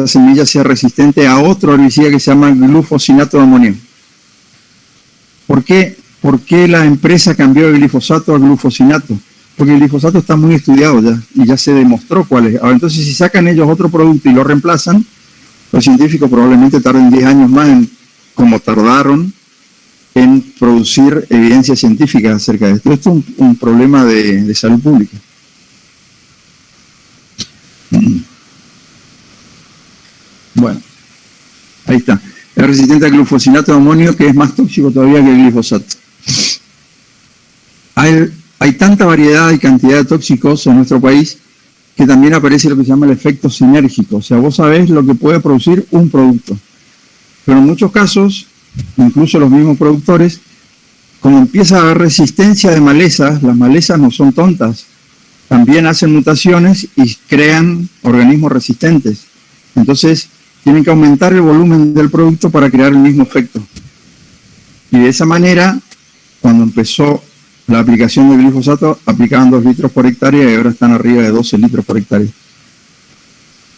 B: semilla sea resistente a otro herbicida que se llama glufosinato de amonio. ¿Por qué la empresa cambió de glifosato a glufosinato? Porque el glifosato está muy estudiado ya y ya se demostró cuál es. Ahora, entonces, si sacan ellos otro producto y lo reemplazan, los científicos probablemente tarden 10 años más como tardaron en producir evidencia científica acerca de esto. Esto es un problema de salud pública. Bueno, ahí está. Es resistente al glufosinato de amonio, que es más tóxico todavía que el glifosato. Hay tanta variedad y cantidad de tóxicos en nuestro país que también aparece lo que se llama el efecto sinérgico. O sea, vos sabés lo que puede producir un producto. Pero en muchos casos, incluso los mismos productores, como empieza a haber resistencia de malezas, las malezas no son tontas, también hacen mutaciones y crean organismos resistentes. Entonces, tienen que aumentar el volumen del producto para crear el mismo efecto. Y de esa manera, cuando empezó la aplicación del glifosato, aplicaban 2 litros por hectárea y ahora están arriba de 12 litros por hectárea.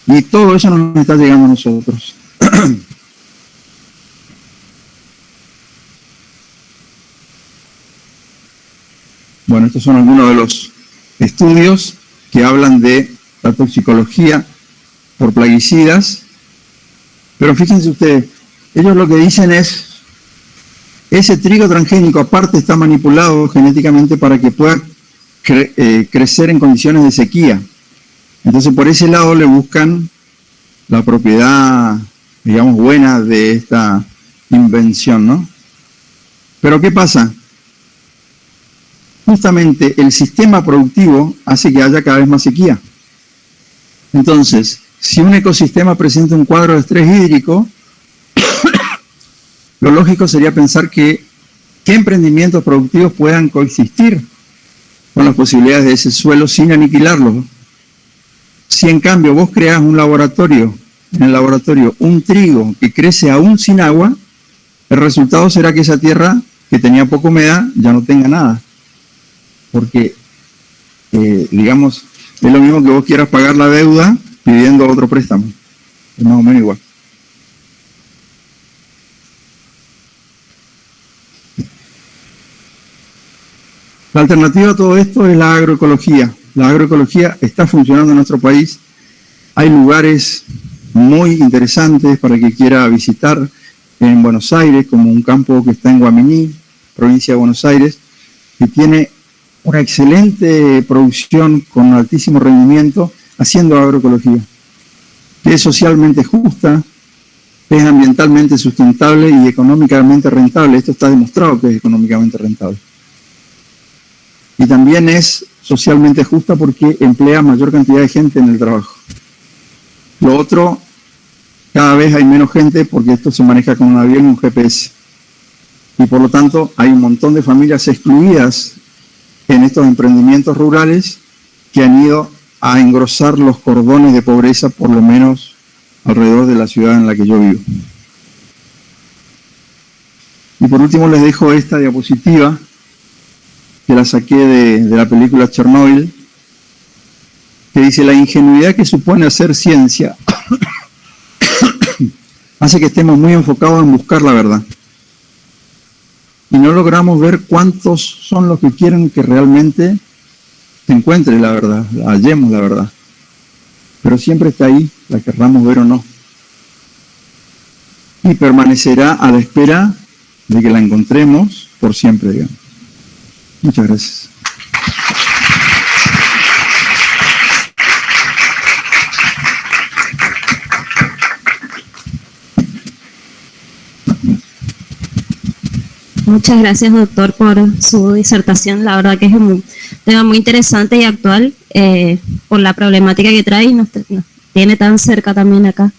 B: Y todo eso nos está llegando a nosotros. Bueno, estos son algunos de los estudios que hablan de la toxicología por plaguicidas. Pero fíjense ustedes, ellos lo que dicen es, ese trigo transgénico aparte está manipulado genéticamente para que pueda crecer en condiciones de sequía. Entonces por ese lado le buscan la propiedad, digamos, buena de esta invención, ¿no? Pero ¿qué pasa? Justamente el sistema productivo hace que haya cada vez más sequía. Entonces, si un ecosistema presenta un cuadro de estrés hídrico, lo lógico sería pensar que qué emprendimientos productivos puedan coexistir con las posibilidades de ese suelo sin aniquilarlo. Si en cambio vos creás un laboratorio, en el laboratorio un trigo que crece aún sin agua, el resultado será que esa tierra que tenía poca humedad ya no tenga nada. Porque, digamos, es lo mismo que vos quieras pagar la deuda pidiendo otro préstamo. Es más o menos igual. La alternativa a todo esto es la agroecología. La agroecología está funcionando en nuestro país. Hay lugares muy interesantes para el que quiera visitar en Buenos Aires, como un campo que está en Guaminí, provincia de Buenos Aires, que tiene una excelente producción con altísimo rendimiento haciendo agroecología, que es socialmente justa, es ambientalmente sustentable y económicamente rentable. Esto está demostrado que es económicamente rentable. Y también es socialmente justa porque emplea mayor cantidad de gente en el trabajo. Lo otro, cada vez hay menos gente porque esto se maneja con un avión y un GPS. Y por lo tanto hay un montón de familias excluidas en estos emprendimientos rurales que han ido a engrosar los cordones de pobreza, por lo menos alrededor de la ciudad en la que yo vivo. Y por último les dejo esta diapositiva, que la saqué de la película Chernobyl, que dice: la ingenuidad que supone hacer ciencia hace que estemos muy enfocados en buscar la verdad. Y no logramos ver cuántos son los que quieren que realmente se encuentre la verdad, hallemos la verdad. Pero siempre está ahí, la querramos ver o no. Y permanecerá a la espera de que la encontremos por siempre, digamos. Muchas gracias.
A: Muchas gracias, doctor, por su disertación. La verdad que es un tema muy interesante y actual por la problemática que trae y nos tiene tan cerca también acá.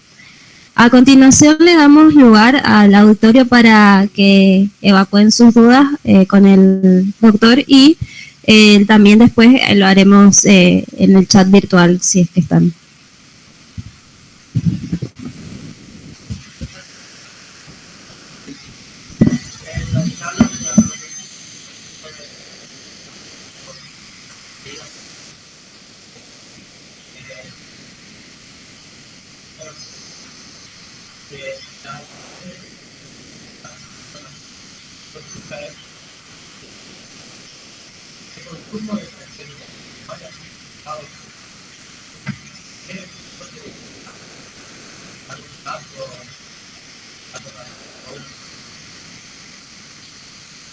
A: A continuación le damos lugar al auditorio para que evacúen sus dudas con el doctor y también después lo haremos en el chat virtual, si es que están.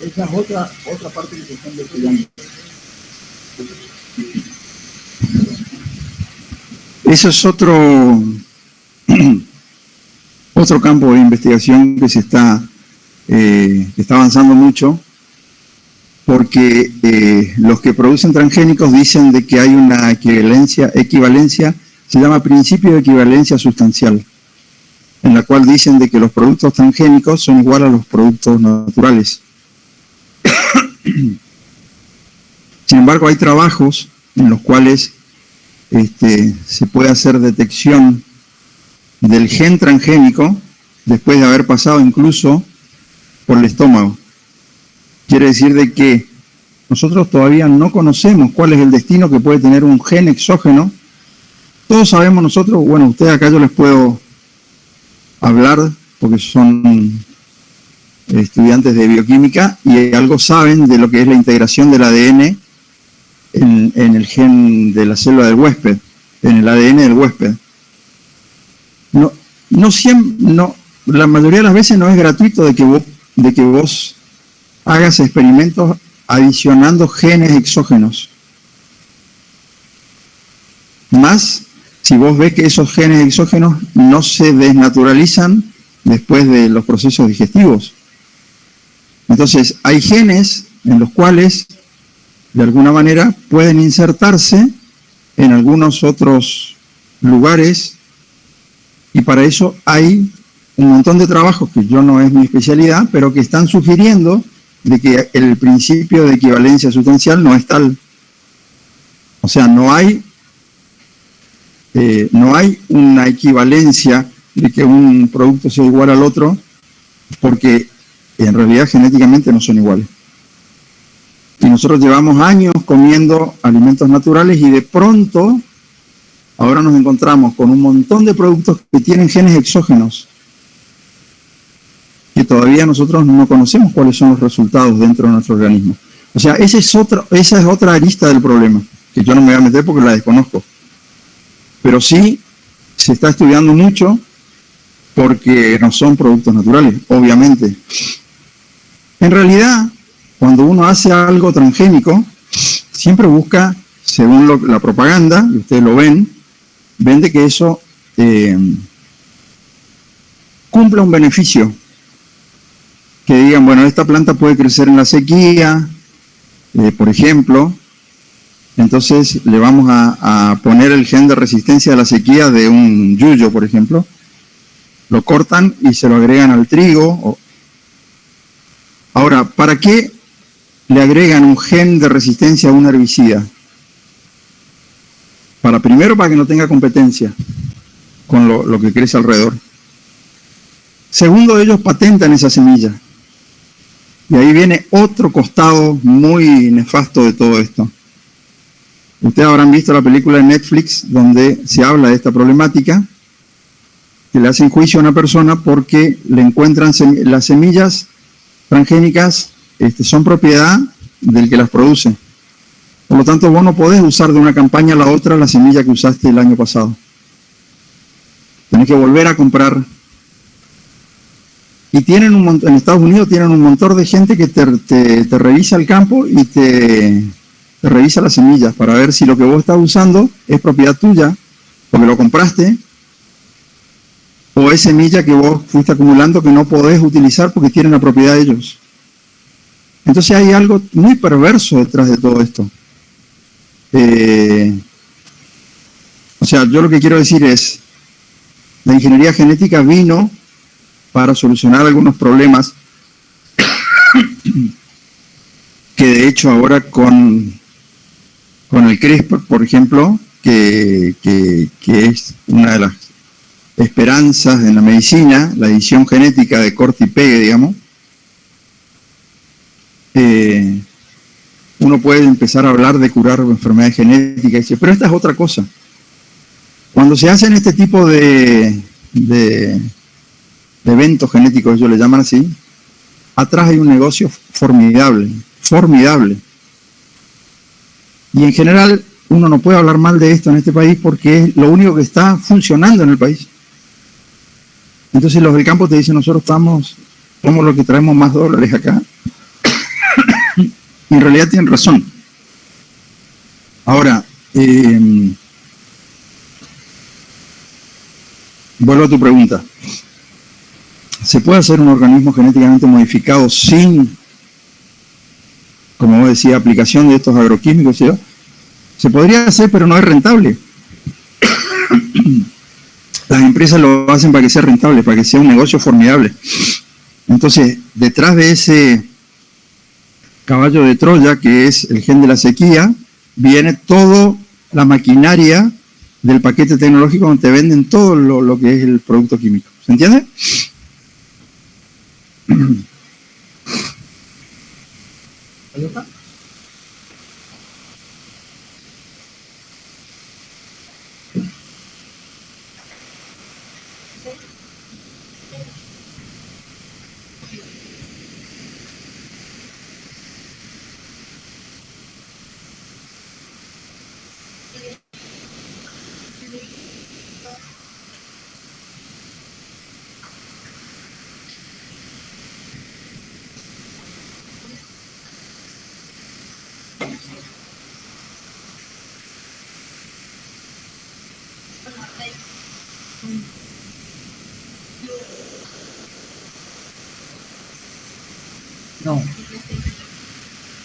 B: Esa es otra parte que se está investigando. Eso es otro campo de investigación que se está avanzando mucho, porque los que producen transgénicos dicen de que hay una equivalencia, se llama principio de equivalencia sustancial, en la cual dicen de que los productos transgénicos son igual a los productos naturales. Sin embargo, hay trabajos en los cuales se puede hacer detección del gen transgénico después de haber pasado incluso por el estómago. Quiere decir de que nosotros todavía no conocemos cuál es el destino que puede tener un gen exógeno. Todos sabemos nosotros, bueno, ustedes acá yo les puedo hablar porque son estudiantes de bioquímica y algo saben de lo que es la integración del ADN en el gen de la célula del huésped, en el ADN del huésped. La mayoría de las veces no es gratuito de que vos hagas experimentos adicionando genes exógenos. Más si vos ves que esos genes exógenos no se desnaturalizan después de los procesos digestivos. Entonces, hay genes en los cuales, de alguna manera, pueden insertarse en algunos otros lugares, y para eso hay un montón de trabajos que yo no es mi especialidad, pero que están sugiriendo de que el principio de equivalencia sustancial no es tal. O sea, no hay una equivalencia de que un producto sea igual al otro, porque en realidad genéticamente no son iguales. Y nosotros llevamos años comiendo alimentos naturales y de pronto ahora nos encontramos con un montón de productos que tienen genes exógenos que todavía nosotros no conocemos cuáles son los resultados dentro de nuestro organismo. O sea, esa es otra arista del problema, que yo no me voy a meter porque la desconozco. Pero sí se está estudiando mucho porque no son productos naturales, obviamente. En realidad, cuando uno hace algo transgénico, siempre busca, según la propaganda, y ustedes lo ven de que eso cumpla un beneficio. Que digan, bueno, esta planta puede crecer en la sequía, por ejemplo, Entonces le vamos a poner el gen de resistencia a la sequía de un yuyo, por ejemplo. Lo cortan y se lo agregan al trigo. Ahora, ¿para qué le agregan un gen de resistencia a un herbicida? Primero, para que no tenga competencia con lo que crece alrededor. Segundo, ellos patentan esa semilla. Y ahí viene otro costado muy nefasto de todo esto. Ustedes habrán visto la película de Netflix donde se habla de esta problemática, que le hacen juicio a una persona porque le encuentran las semillas transgénicas, son propiedad del que las produce. Por lo tanto, vos no podés usar de una campaña a la otra la semilla que usaste el año pasado. Tenés que volver a comprar. Y tienen en Estados Unidos tienen un montón de gente que te revisa el campo y te revisa las semillas para ver si lo que vos estás usando es propiedad tuya, porque lo compraste, o es semilla que vos fuiste acumulando que no podés utilizar porque tienen la propiedad de ellos. Entonces hay algo muy perverso detrás de todo esto. O sea, yo lo que quiero decir es, la ingeniería genética vino para solucionar algunos problemas que de hecho ahora con el CRISPR, por ejemplo, que es una de las esperanzas en la medicina, la edición genética de corte y pegue, digamos, uno puede empezar a hablar de curar enfermedades genéticas, pero esta es otra cosa. Cuando se hacen este tipo de eventos genéticos, ellos le llaman así, atrás hay un negocio formidable, formidable. Y en general uno no puede hablar mal de esto en este país porque es lo único que está funcionando en el país. Entonces los del campo te dicen, nosotros somos los que traemos más dólares acá. Y en realidad tienen razón. Ahora, vuelvo a tu pregunta. ¿Se puede hacer un organismo genéticamente modificado sin, como vos decías, aplicación de estos agroquímicos? ¿Sí? Se podría hacer, pero no es rentable. Las empresas lo hacen para que sea rentable, para que sea un negocio formidable. Entonces, detrás de ese caballo de Troya, que es el gen de la sequía, viene toda la maquinaria del paquete tecnológico donde te venden todo lo que es el producto químico. ¿Se entiende? ¿Ahí está?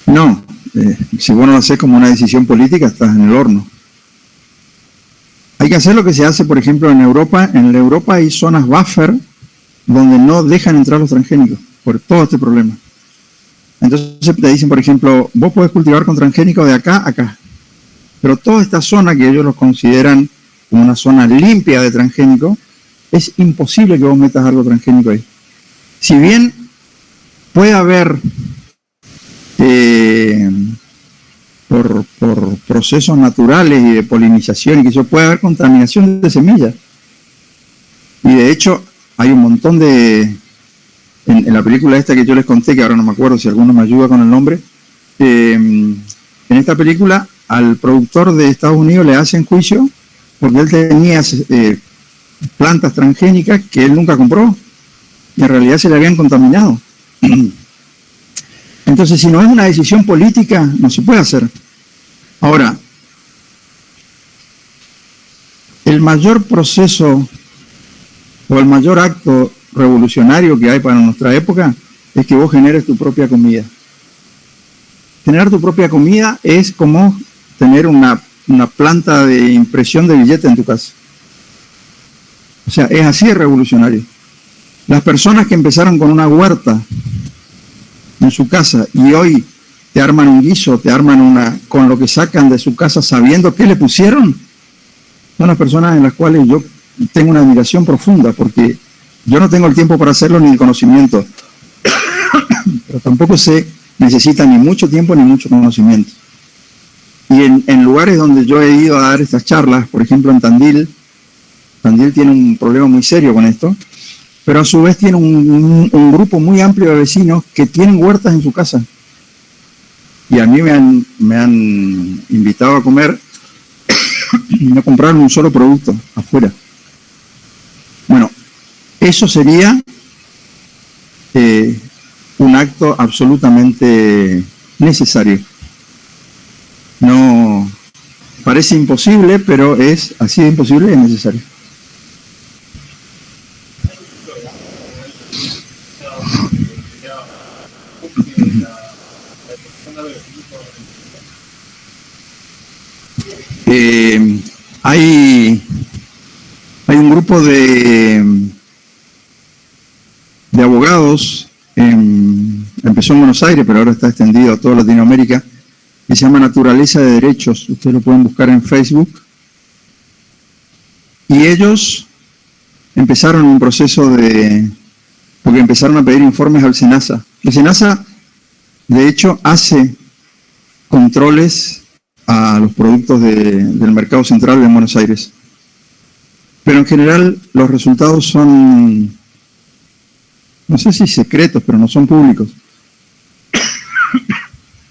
B: No, si vos no lo haces como una decisión política, estás en el horno. Hay que hacer lo que se hace, por ejemplo, en Europa. En Europa hay zonas buffer donde no dejan entrar los transgénicos por todo este problema. Entonces te dicen, por ejemplo, vos podés cultivar con transgénicos de acá a acá. Pero toda esta zona que ellos los consideran como una zona limpia de transgénicos, es imposible que vos metas algo transgénico ahí. Si bien puede haber por procesos naturales y de polinización y que eso puede haber contaminación de semillas. Y de hecho hay un montón de, en la película esta que yo les conté, que ahora no me acuerdo si alguno me ayuda con el nombre, en esta película al productor de Estados Unidos le hacen juicio porque él tenía plantas transgénicas que él nunca compró y en realidad se le habían contaminado. Entonces, si no es una decisión política, no se puede hacer. Ahora, el mayor proceso o el mayor acto revolucionario que hay para nuestra época es que vos generes tu propia comida. Generar tu propia comida es como tener una planta de impresión de billetes en tu casa. O sea, es así de revolucionario. Las personas que empezaron con una huerta en su casa y hoy te arman un guiso, te arman con lo que sacan de su casa sabiendo qué le pusieron, son las personas en las cuales yo tengo una admiración profunda, porque yo no tengo el tiempo para hacerlo ni el conocimiento, pero tampoco se necesita ni mucho tiempo ni mucho conocimiento. Y en lugares donde yo he ido a dar estas charlas, por ejemplo en Tandil tiene un problema muy serio con esto, pero a su vez tiene un grupo muy amplio de vecinos que tienen huertas en su casa. Y a mí me han invitado a comer y no compraron un solo producto afuera. Bueno, eso sería un acto absolutamente necesario. No parece imposible, pero es así de imposible y es necesario. Hay un grupo de abogados, empezó en Buenos Aires, pero ahora está extendido a toda Latinoamérica, que se llama Naturaleza de Derechos. Ustedes lo pueden buscar en Facebook. Y ellos empezaron un proceso porque empezaron a pedir informes al SENASA. El SENASA, de hecho, hace controles a los productos del mercado central de Buenos Aires. Pero en general los resultados son, no sé si secretos, pero no son públicos.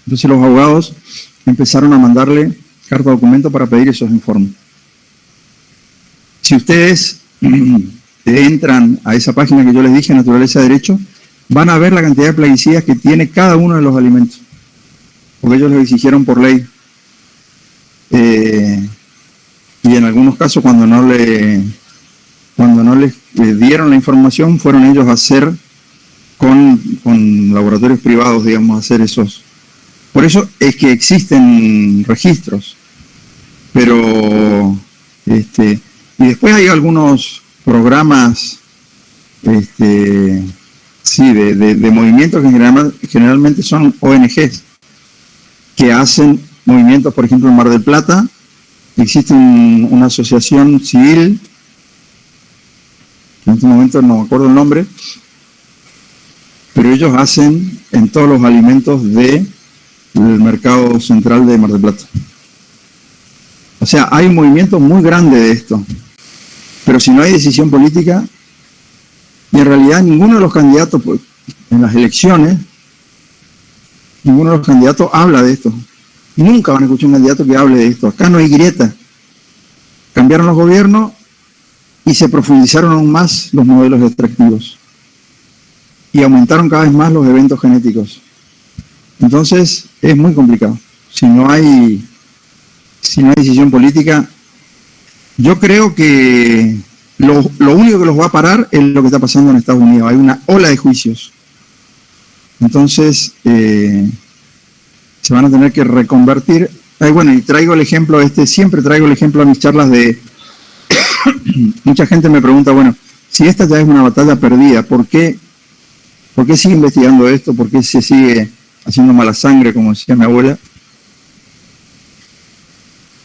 B: Entonces los abogados empezaron a mandarle carta documento para pedir esos informes. Si ustedes entran a esa página que yo les dije, Naturaleza de Derecho, van a ver la cantidad de plaguicidas que tiene cada uno de los alimentos, porque ellos lo exigieron por ley. Y en algunos casos cuando no les dieron la información, fueron ellos a hacer con laboratorios privados, digamos, a hacer esos. Por eso es que existen registros, pero y después hay algunos programas sí, de movimientos que generalmente son ONGs que hacen movimientos. Por ejemplo, en Mar del Plata existe una asociación civil, en este momento no me acuerdo el nombre, pero ellos hacen en todos los alimentos del mercado central de Mar del Plata. O sea, hay un movimiento muy grande de esto, pero si no hay decisión política, y en realidad ninguno de los candidatos en las elecciones, ninguno de los candidatos habla de esto. Nunca van a escuchar un candidato que hable de esto. Acá no hay grieta. Cambiaron los gobiernos y se profundizaron aún más los modelos extractivos. Y aumentaron cada vez más los eventos genéticos. Entonces, es muy complicado. Si no hay decisión política, yo creo que lo único que los va a parar es lo que está pasando en Estados Unidos. Hay una ola de juicios. Entonces, se van a tener que reconvertir. Bueno, y traigo el ejemplo siempre traigo el ejemplo a mis charlas de mucha gente me pregunta, bueno, si esta ya es una batalla perdida, ¿por qué sigue investigando esto? ¿Por qué se sigue haciendo mala sangre, como decía mi abuela?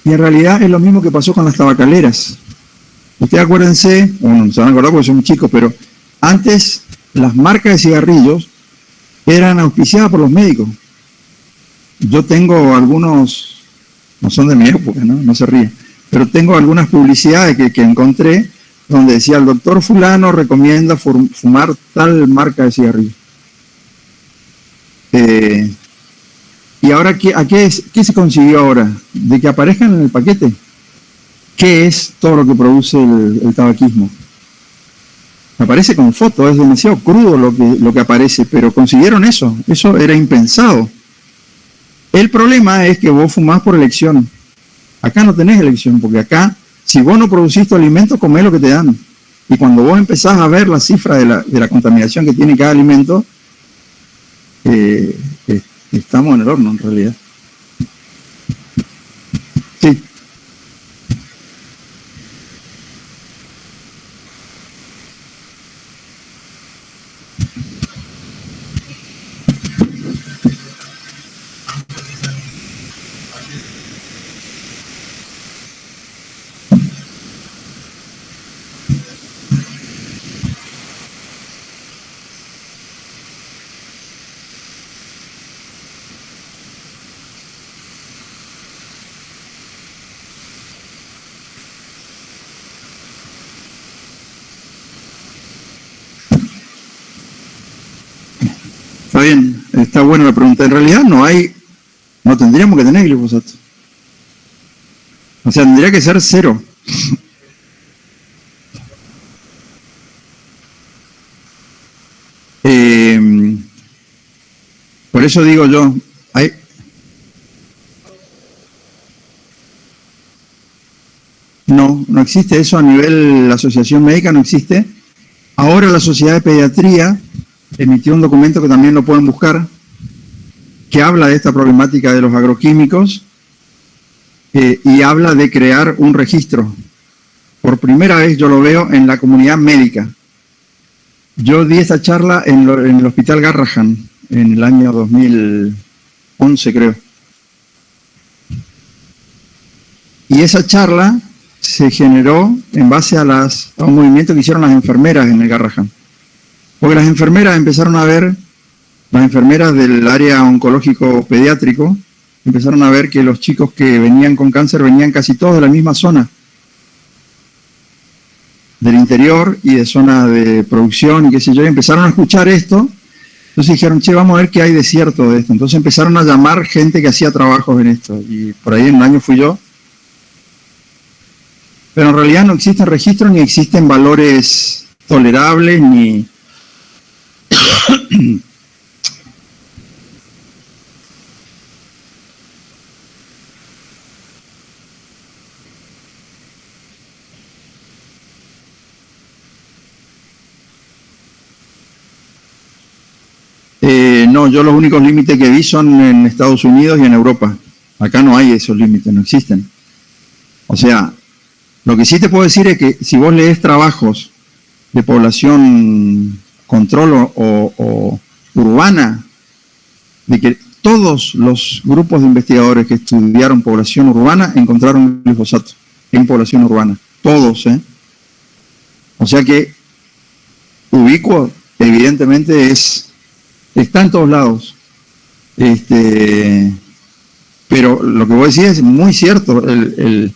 B: Y en realidad es lo mismo que pasó con las tabacaleras. Ustedes acuérdense, bueno, se van a acordar porque son chicos, pero antes las marcas de cigarrillos eran auspiciadas por los médicos. Yo tengo algunos, no son de mi época, no se ríen, pero tengo algunas publicidades que encontré donde decía el doctor fulano recomienda fumar tal marca de cigarrillo. Y ahora, ¿qué se consiguió ahora? De que aparezcan en el paquete. ¿Qué es todo lo que produce el tabaquismo? Aparece con foto, es demasiado crudo lo que aparece, pero consiguieron eso era impensado. El problema es que vos fumás por elección. Acá no tenés elección, porque acá, si vos no producís tu alimento, comés lo que te dan. Y cuando vos empezás a ver la cifra de la contaminación que tiene cada alimento, estamos en el horno en realidad. Sí. Está bien, está buena la pregunta. En realidad no tendríamos que tener glifosato. O sea, tendría que ser 0. Por eso digo yo, no existe eso a nivel de la Asociación Médica, no existe. Ahora la Sociedad de Pediatría emitió un documento que también lo pueden buscar, que habla de esta problemática de los agroquímicos y habla de crear un registro. Por primera vez yo lo veo en la comunidad médica. Yo di esta charla en el Hospital Garrahan en el año 2011, creo. Y esa charla se generó en base a un movimiento que hicieron las enfermeras en el Garrahan. Porque las enfermeras empezaron a ver, las enfermeras del área oncológico pediátrico, empezaron a ver que los chicos que venían con cáncer venían casi todos de la misma zona, del interior y de zona de producción y qué sé yo, y empezaron a escuchar esto. Entonces dijeron, che, vamos a ver qué hay de cierto de esto. Entonces empezaron a llamar gente que hacía trabajos en esto, y por ahí en un año fui yo. Pero en realidad no existen registros, ni existen valores tolerables, ni... No, yo los únicos límites que vi son en Estados Unidos y en Europa. Acá no hay esos límites, no existen. O sea, lo que sí te puedo decir es que si vos lees trabajos de población control o urbana, de que todos los grupos de investigadores que estudiaron población urbana encontraron glifosato en población urbana. Todos, ¿eh? O sea que ubicuo, evidentemente, está en todos lados. Pero lo que vos decís es muy cierto. El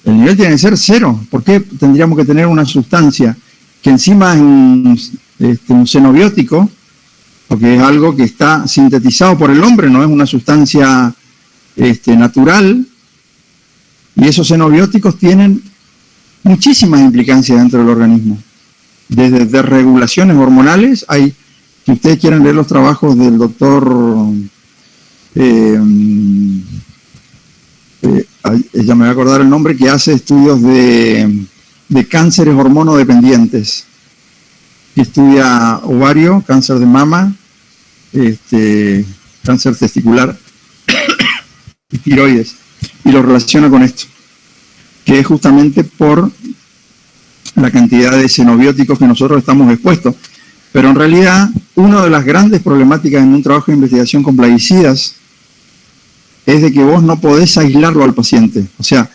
B: nivel tiene que ser 0. ¿Por qué tendríamos que tener una sustancia que encima es un xenobiótico? Porque es algo que está sintetizado por el hombre, no es una sustancia natural, y esos xenobióticos tienen muchísimas implicancias dentro del organismo, desde desregulaciones hormonales. Si ustedes quieren leer los trabajos del doctor, ya me voy a acordar el nombre, que hace estudios de cánceres hormonodependientes, que estudia ovario, cáncer de mama, cáncer testicular y tiroides, y lo relaciona con esto, que es justamente por la cantidad de xenobióticos que nosotros estamos expuestos. Pero en realidad, una de las grandes problemáticas en un trabajo de investigación con plaguicidas es de que vos no podés aislarlo al paciente. O sea,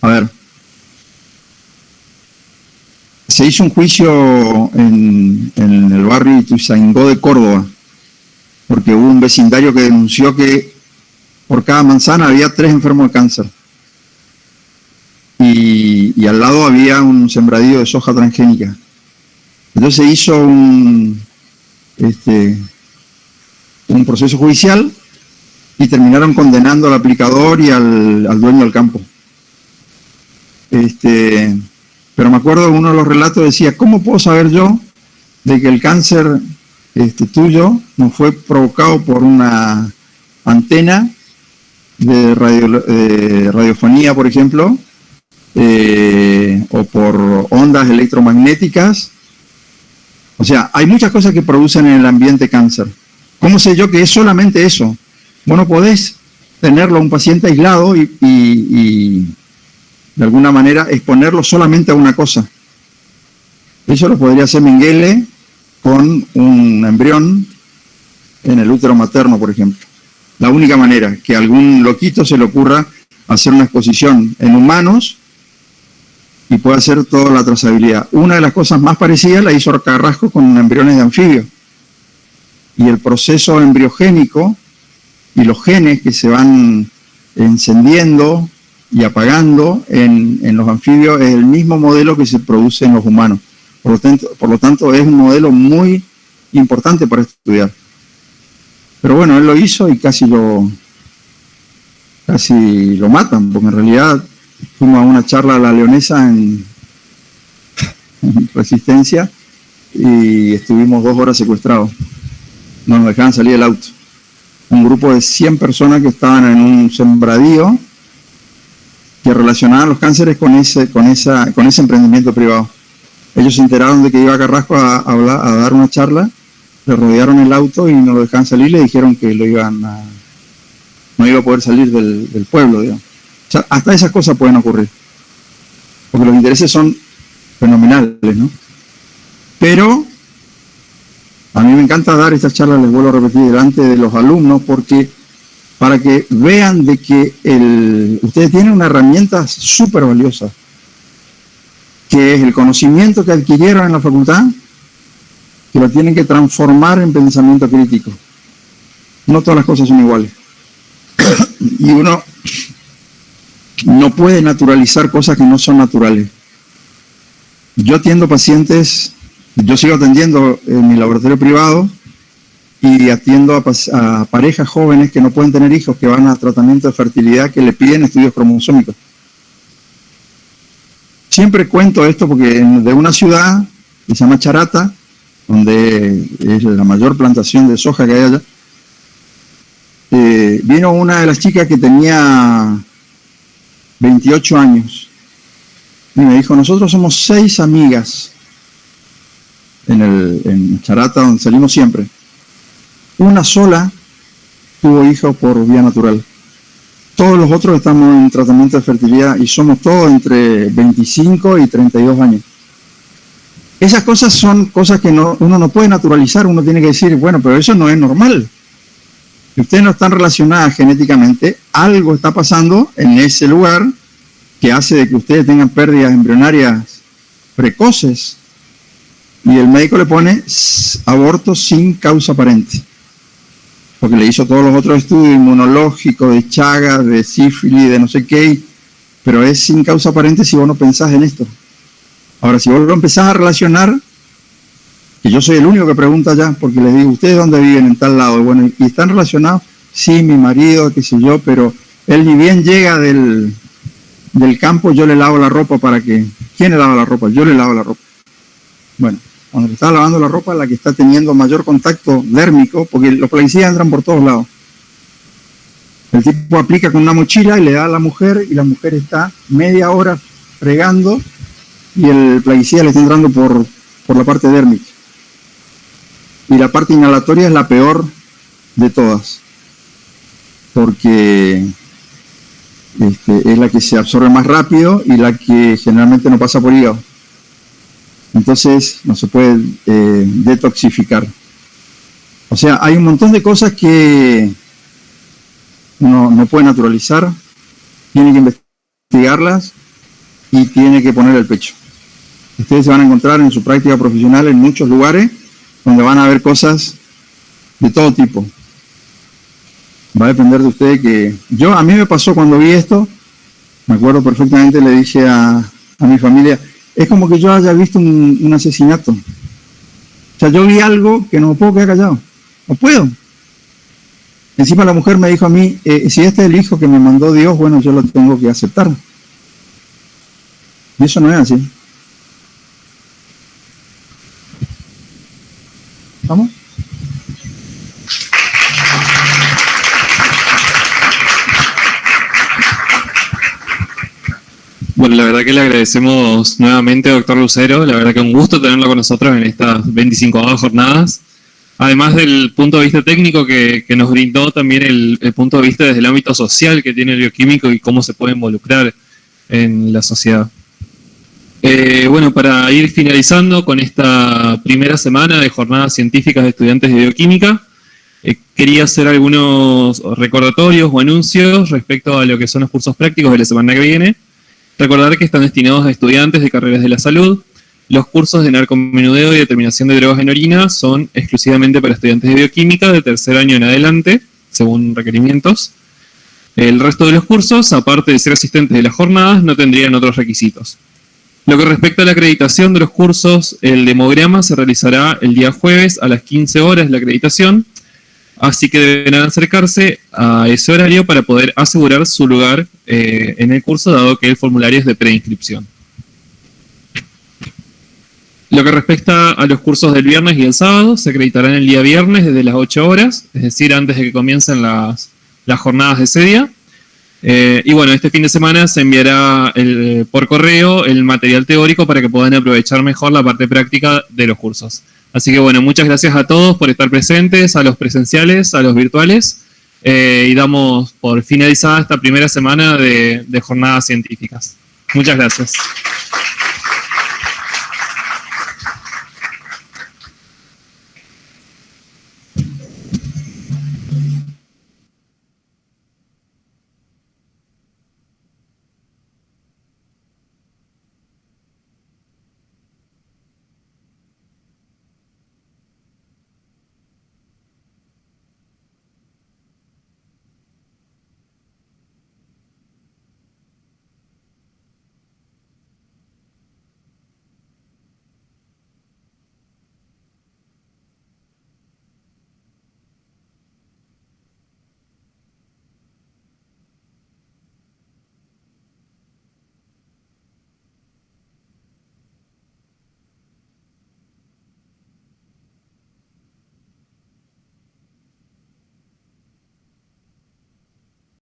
B: a ver, se hizo un juicio en el barrio Ituzaingó de Córdoba, porque hubo un vecindario que denunció que por cada manzana había 3 enfermos de cáncer. Y al lado había un sembradío de soja transgénica. Entonces se hizo un proceso judicial y terminaron condenando al aplicador y al dueño del campo. Pero me acuerdo de uno de los relatos, decía, ¿cómo puedo saber yo de que el cáncer tuyo no fue provocado por una antena de radiofonía, por ejemplo, o por ondas electromagnéticas? O sea, hay muchas cosas que producen en el ambiente cáncer. ¿Cómo sé yo que es solamente eso? Vos no podés tenerlo a un paciente aislado y de alguna manera exponerlo solamente a una cosa. Eso lo podría hacer Mengele con un embrión en el útero materno, por ejemplo. La única manera que a algún loquito se le ocurra hacer una exposición en humanos y pueda hacer toda la trazabilidad. Una de las cosas más parecidas la hizo Carrasco con embriones de anfibio. Y el proceso embriogénico y los genes que se van encendiendo y apagando en los anfibios es el mismo modelo que se produce en los humanos. Por lo tanto, es un modelo muy importante para estudiar. Pero bueno, él lo hizo y casi lo matan, porque en realidad fuimos a una charla a la Leonesa en Resistencia y estuvimos 2 horas secuestrados. No nos dejaban salir del auto. Un grupo de 100 personas que estaban en un sembradío que relacionaban los cánceres con ese emprendimiento privado. Ellos se enteraron de que iba a Carrasco a dar una charla, le rodearon el auto y no lo dejaban salir, le dijeron que no iba a poder salir del pueblo, digamos. O sea, hasta esas cosas pueden ocurrir, porque los intereses son fenomenales, ¿no? Pero a mí me encanta dar estas charlas, les vuelvo a repetir, delante de los alumnos, porque para que vean de que ustedes tienen una herramienta súper valiosa, que es el conocimiento que adquirieron en la facultad, que lo tienen que transformar en pensamiento crítico. No todas las cosas son iguales. Y uno no puede naturalizar cosas que no son naturales. Yo atiendo pacientes, yo sigo atendiendo en mi laboratorio privado y atiendo a parejas jóvenes que no pueden tener hijos, que van a tratamiento de fertilidad, que le piden estudios cromosómicos. Siempre cuento esto porque de una ciudad que se llama Charata, donde es la mayor plantación de soja que hay allá, vino una de las chicas que tenía 28 años y me dijo: nosotros somos 6 amigas en Charata, donde salimos siempre. Una sola tuvo hijos por vía natural. Todos los otros estamos en tratamiento de fertilidad y somos todos entre 25 y 32 años. Esas cosas son cosas que uno no puede naturalizar, uno tiene que decir, bueno, pero eso no es normal. Si ustedes no están relacionadas genéticamente, algo está pasando en ese lugar que hace de que ustedes tengan pérdidas embrionarias precoces. Y el médico le pone aborto sin causa aparente, porque le hizo todos los otros estudios inmunológicos, de Chagas, de sífilis, de no sé qué, pero es sin causa aparente si vos no pensás en esto. Ahora, si vos lo empezás a relacionar, que yo soy el único que pregunta ya, porque les digo, ¿ustedes dónde viven? En tal lado. Bueno, ¿y están relacionados? Sí, mi marido, qué sé yo, pero él ni bien llega del campo, yo le lavo la ropa para que... ¿Quién le lava la ropa? Yo le lavo la ropa. Bueno, cuando le está lavando la ropa, la que está teniendo mayor contacto dérmico, porque los plaguicidas entran por todos lados. El tipo aplica con una mochila y le da a la mujer, y la mujer está media hora fregando, y el plaguicida le está entrando por la parte dérmica. Y la parte inhalatoria es la peor de todas, porque es la que se absorbe más rápido y la que generalmente no pasa por hígado. Entonces no se puede detoxificar. O sea, hay un montón de cosas que uno no puede naturalizar, tiene que investigarlas y tiene que poner el pecho. Ustedes se van a encontrar en su práctica profesional en muchos lugares donde van a ver cosas de todo tipo. Va a depender de ustedes que... a mí me pasó cuando vi esto, me acuerdo perfectamente, le dije a mi familia, es como que yo haya visto un asesinato. O sea, yo vi algo que no puedo quedar callado. No puedo. Encima la mujer me dijo a mí, si este es el hijo que me mandó Dios, bueno, yo lo tengo que aceptar. Y eso no es así. ¿Vamos?
C: Bueno, la verdad que le agradecemos nuevamente, doctor Lucero. La verdad que un gusto tenerlo con nosotros en estas 25 jornadas. además del punto de vista técnico que nos brindó también el punto de vista desde el ámbito social que tiene el bioquímico y cómo se puede involucrar en la sociedad. Bueno, para ir finalizando con esta primera semana de jornadas científicas de estudiantes de bioquímica, quería hacer algunos recordatorios o anuncios respecto a lo que son los cursos prácticos de la semana que viene. Recordar que están destinados a estudiantes de carreras de la salud. Los cursos de narcomenudeo y determinación de drogas en orina son exclusivamente para estudiantes de bioquímica de tercer año en adelante, según requerimientos. El resto de los cursos, aparte de ser asistentes de las jornadas, no tendrían otros requisitos. Lo que respecta a la acreditación de los cursos, el demograma se realizará el día jueves a las 15 horas la acreditación, así que deberán acercarse a ese horario para poder asegurar su lugar en el curso, dado que el formulario es de preinscripción. Lo que respecta a los cursos del viernes y el sábado, se acreditarán el día viernes desde las 8 horas, es decir, antes de que comiencen las jornadas de ese día. Y bueno, este fin de semana se enviará por correo el material teórico para que puedan aprovechar mejor la parte práctica de los cursos. Así que bueno, muchas gracias a todos por estar presentes, a los presenciales, a los virtuales, y damos por finalizada esta primera semana de jornadas científicas. Muchas gracias.